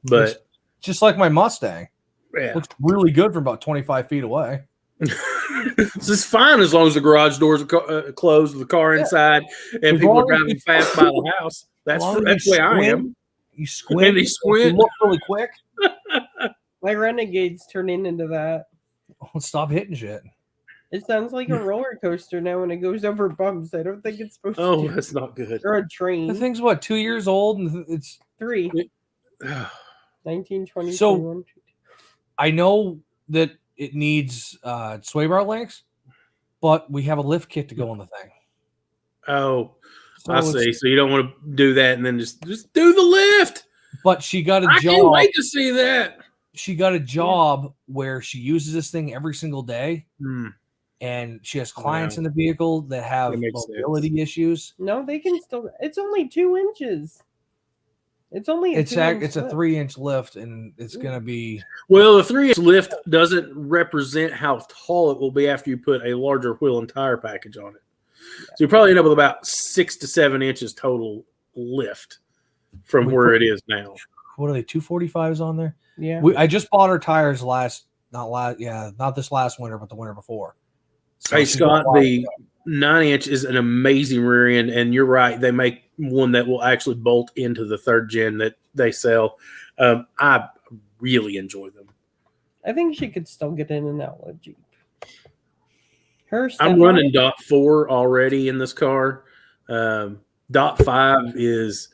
But it's just like my Mustang. Yeah, looks really good from about 25 feet away. It's fine as long as the garage doors are closed, the car inside, and people are driving fast by the house. That's the way I am. You squint. You squint. You look really quick. My Renegade's turning into that. Oh, stop hitting shit. It sounds like a roller coaster now when it goes over bumps. I don't think it's supposed to. Oh, that's not good. Or a train. The thing's what, 2 years old, and it's 3. 19, 20, so 21. I know that it needs sway bar links, but we have a lift kit to go on the thing. Oh, so I see. So you don't want to do that and then just do the lift. But she got a job. I can't wait to see that. She got a job where she uses this thing every single day. And she has clients in the vehicle that have mobility issues. No, they can still. It's only 2 inches. It's only it's a 3-inch lift, and it's going to be. Well, the 3-inch lift doesn't represent how tall it will be after you put a larger wheel and tire package on it. So you probably end up with about 6 to 7 inches total lift from where it is now. What are they? 245s on there? Yeah. I just bought her tires not this last winter, but the winter before. So hey Scott, the 9-inch is an amazing rear end, and you're right. They make one that will actually bolt into the 3rd gen that they sell. I really enjoy them. I think she could still get in and out of Jeep. I'm running .4 already in this car. .5 is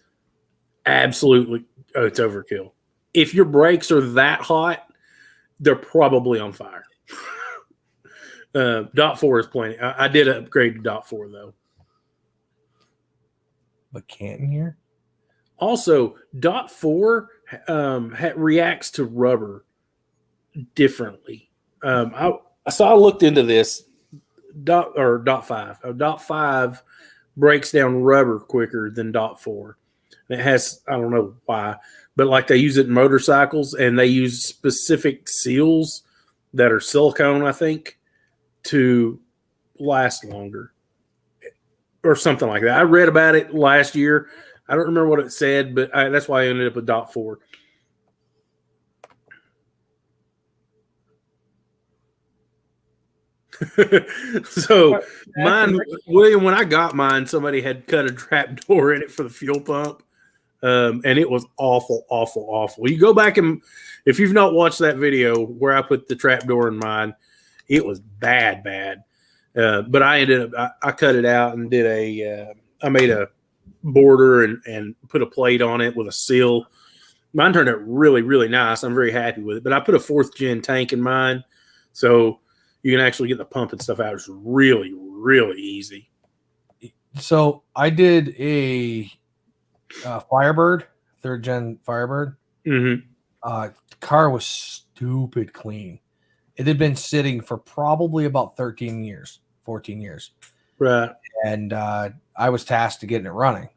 absolutely it's overkill. If your brakes are that hot, they're probably on fire. .4 is plenty. I did upgrade to .4 though. But Canton here? Also, .4 reacts to rubber differently. I looked into this dot five. Dot five breaks down rubber quicker than dot four. It has, I don't know why, but like they use it in motorcycles, and they use specific seals that are silicone, I think, to last longer or something like that. I read about it last year. I don't remember what it said, but that's why I ended up with dot four. So mine, William, when I got mine, somebody had cut a trap door in it for the fuel pump. And it was awful, awful, awful. You go back and if you've not watched that video where I put the trap door in mine, it was bad. But I ended up, I cut it out and did I made a border and put a plate on it with a seal. Mine turned out really, really nice. I'm very happy with it. But I put a 4th gen tank in mine, so you can actually get the pump and stuff out. It's really, really easy. So I did a Firebird, 3rd gen Firebird. Mm-hmm. The car was stupid clean. It had been sitting for probably about 13 years, 14 years. Right. And I was tasked to getting it running.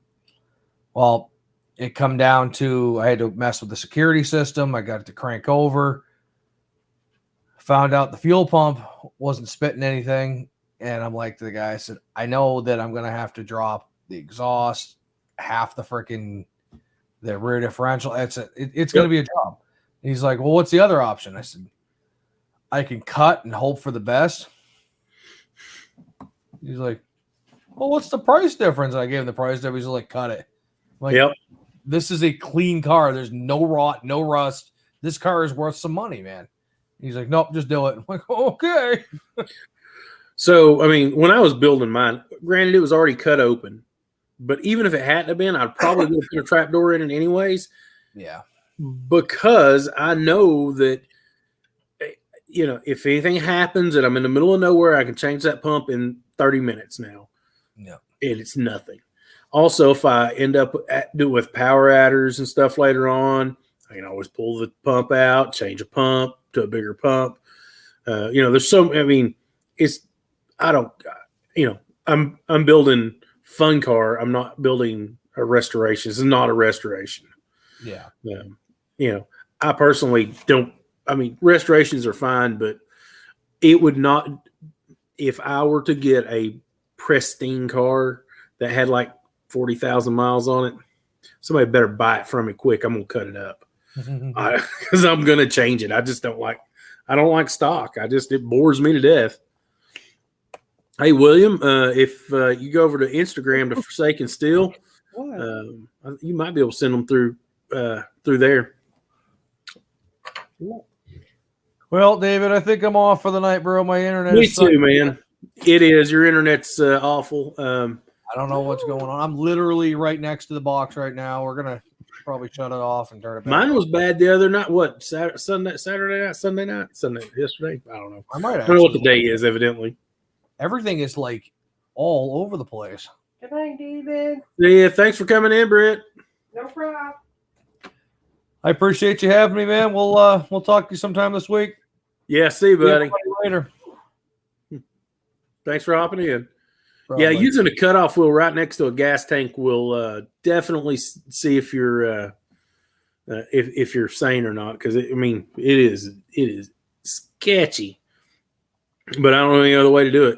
Well, it come down to I had to mess with the security system. I got it to crank over. Found out the fuel pump wasn't spitting anything. And I'm like to the guy, I said, I know that I'm going to have to drop the exhaust, half the rear differential. It's going to be a job. And he's like, well, what's the other option? I said, I can cut and hope for the best. He's like, well, what's the price difference? I gave him the price difference. He's like, cut it. I'm like, yep. This is a clean car. There's no rot, no rust. This car is worth some money, man. He's like, nope, just do it. I'm like, okay. So, I mean, when I was building mine, granted, it was already cut open. But even if it hadn't been, I'd probably would have put a trap door in it anyways. Yeah. Because I know that, you know, if anything happens and I'm in the middle of nowhere, I can change that pump in 30 minutes now. Yeah. And it's nothing. Also, if I end up with power adders and stuff later on, I can always pull the pump out, change a pump to a bigger pump. You know, there's so, I mean, I'm building fun car. I'm not building a restoration. This is not a restoration. Yeah. You know, I personally don't, I mean, restorations are fine, but it would not, if I were to get a pristine car that had like 40,000 miles on it, somebody better buy it from me quick. I'm going to cut it up because I'm going to change it. I don't like stock. It bores me to death. Hey, William, if you go over to Instagram to Forsaken Steel, you might be able to send them through there. Well, David, I think I'm off for the night, bro. My internet Me is too, man. It is. Your internet's awful. I don't know what's going on. I'm literally right next to the box right now. We're going to probably shut it off and turn it back. Mine was bad the other night. What, Sunday night, yesterday? I don't know. I might I don't know what the day is, evidently. Everything is like all over the place. Good night, David. Yeah, thanks for coming in, Britt. No problem. I appreciate you having me, man. We'll talk to you sometime this week. Yeah, see you, buddy. Later. Thanks for hopping in. Probably. Yeah, using a cutoff wheel right next to a gas tank will definitely see if you're if you're sane or not. Because it is sketchy, but I don't know any other way to do it.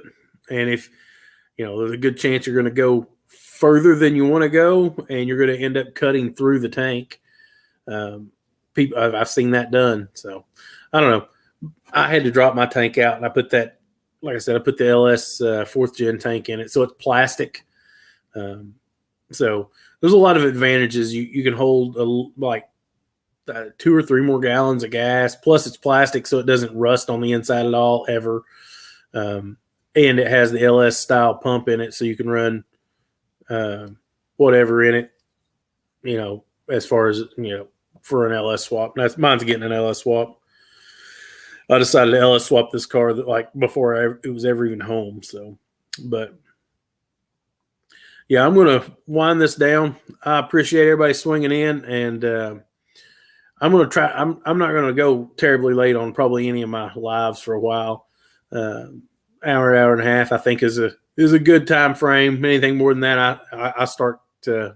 And if there's a good chance you're going to go further than you want to go, and you're going to end up cutting through the tank. I've seen that done. So I don't know. I had to drop my tank out, and I put that. Like I said, I put the LS 4th gen tank in it, so it's plastic. So there's a lot of advantages. You can hold 2 or 3 more gallons of gas. Plus, it's plastic, so it doesn't rust on the inside at all ever. And it has the LS style pump in it, so you can run whatever in it. As far as for an LS swap. Mine's getting an LS swap. I decided to LS swap this car before it was ever even home. So, but yeah, I'm going to wind this down. I appreciate everybody swinging in, and I'm going to try. I'm not going to go terribly late on probably any of my lives for a while. hour and a half, I think is a good time frame. Anything more than that, I start to,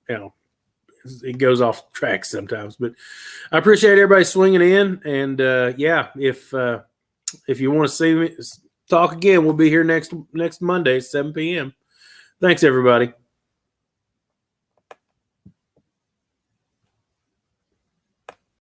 it goes off track sometimes. But I appreciate everybody swinging in, and if you want to see me talk again, we'll be here next Monday at 7 p.m. Thanks, everybody.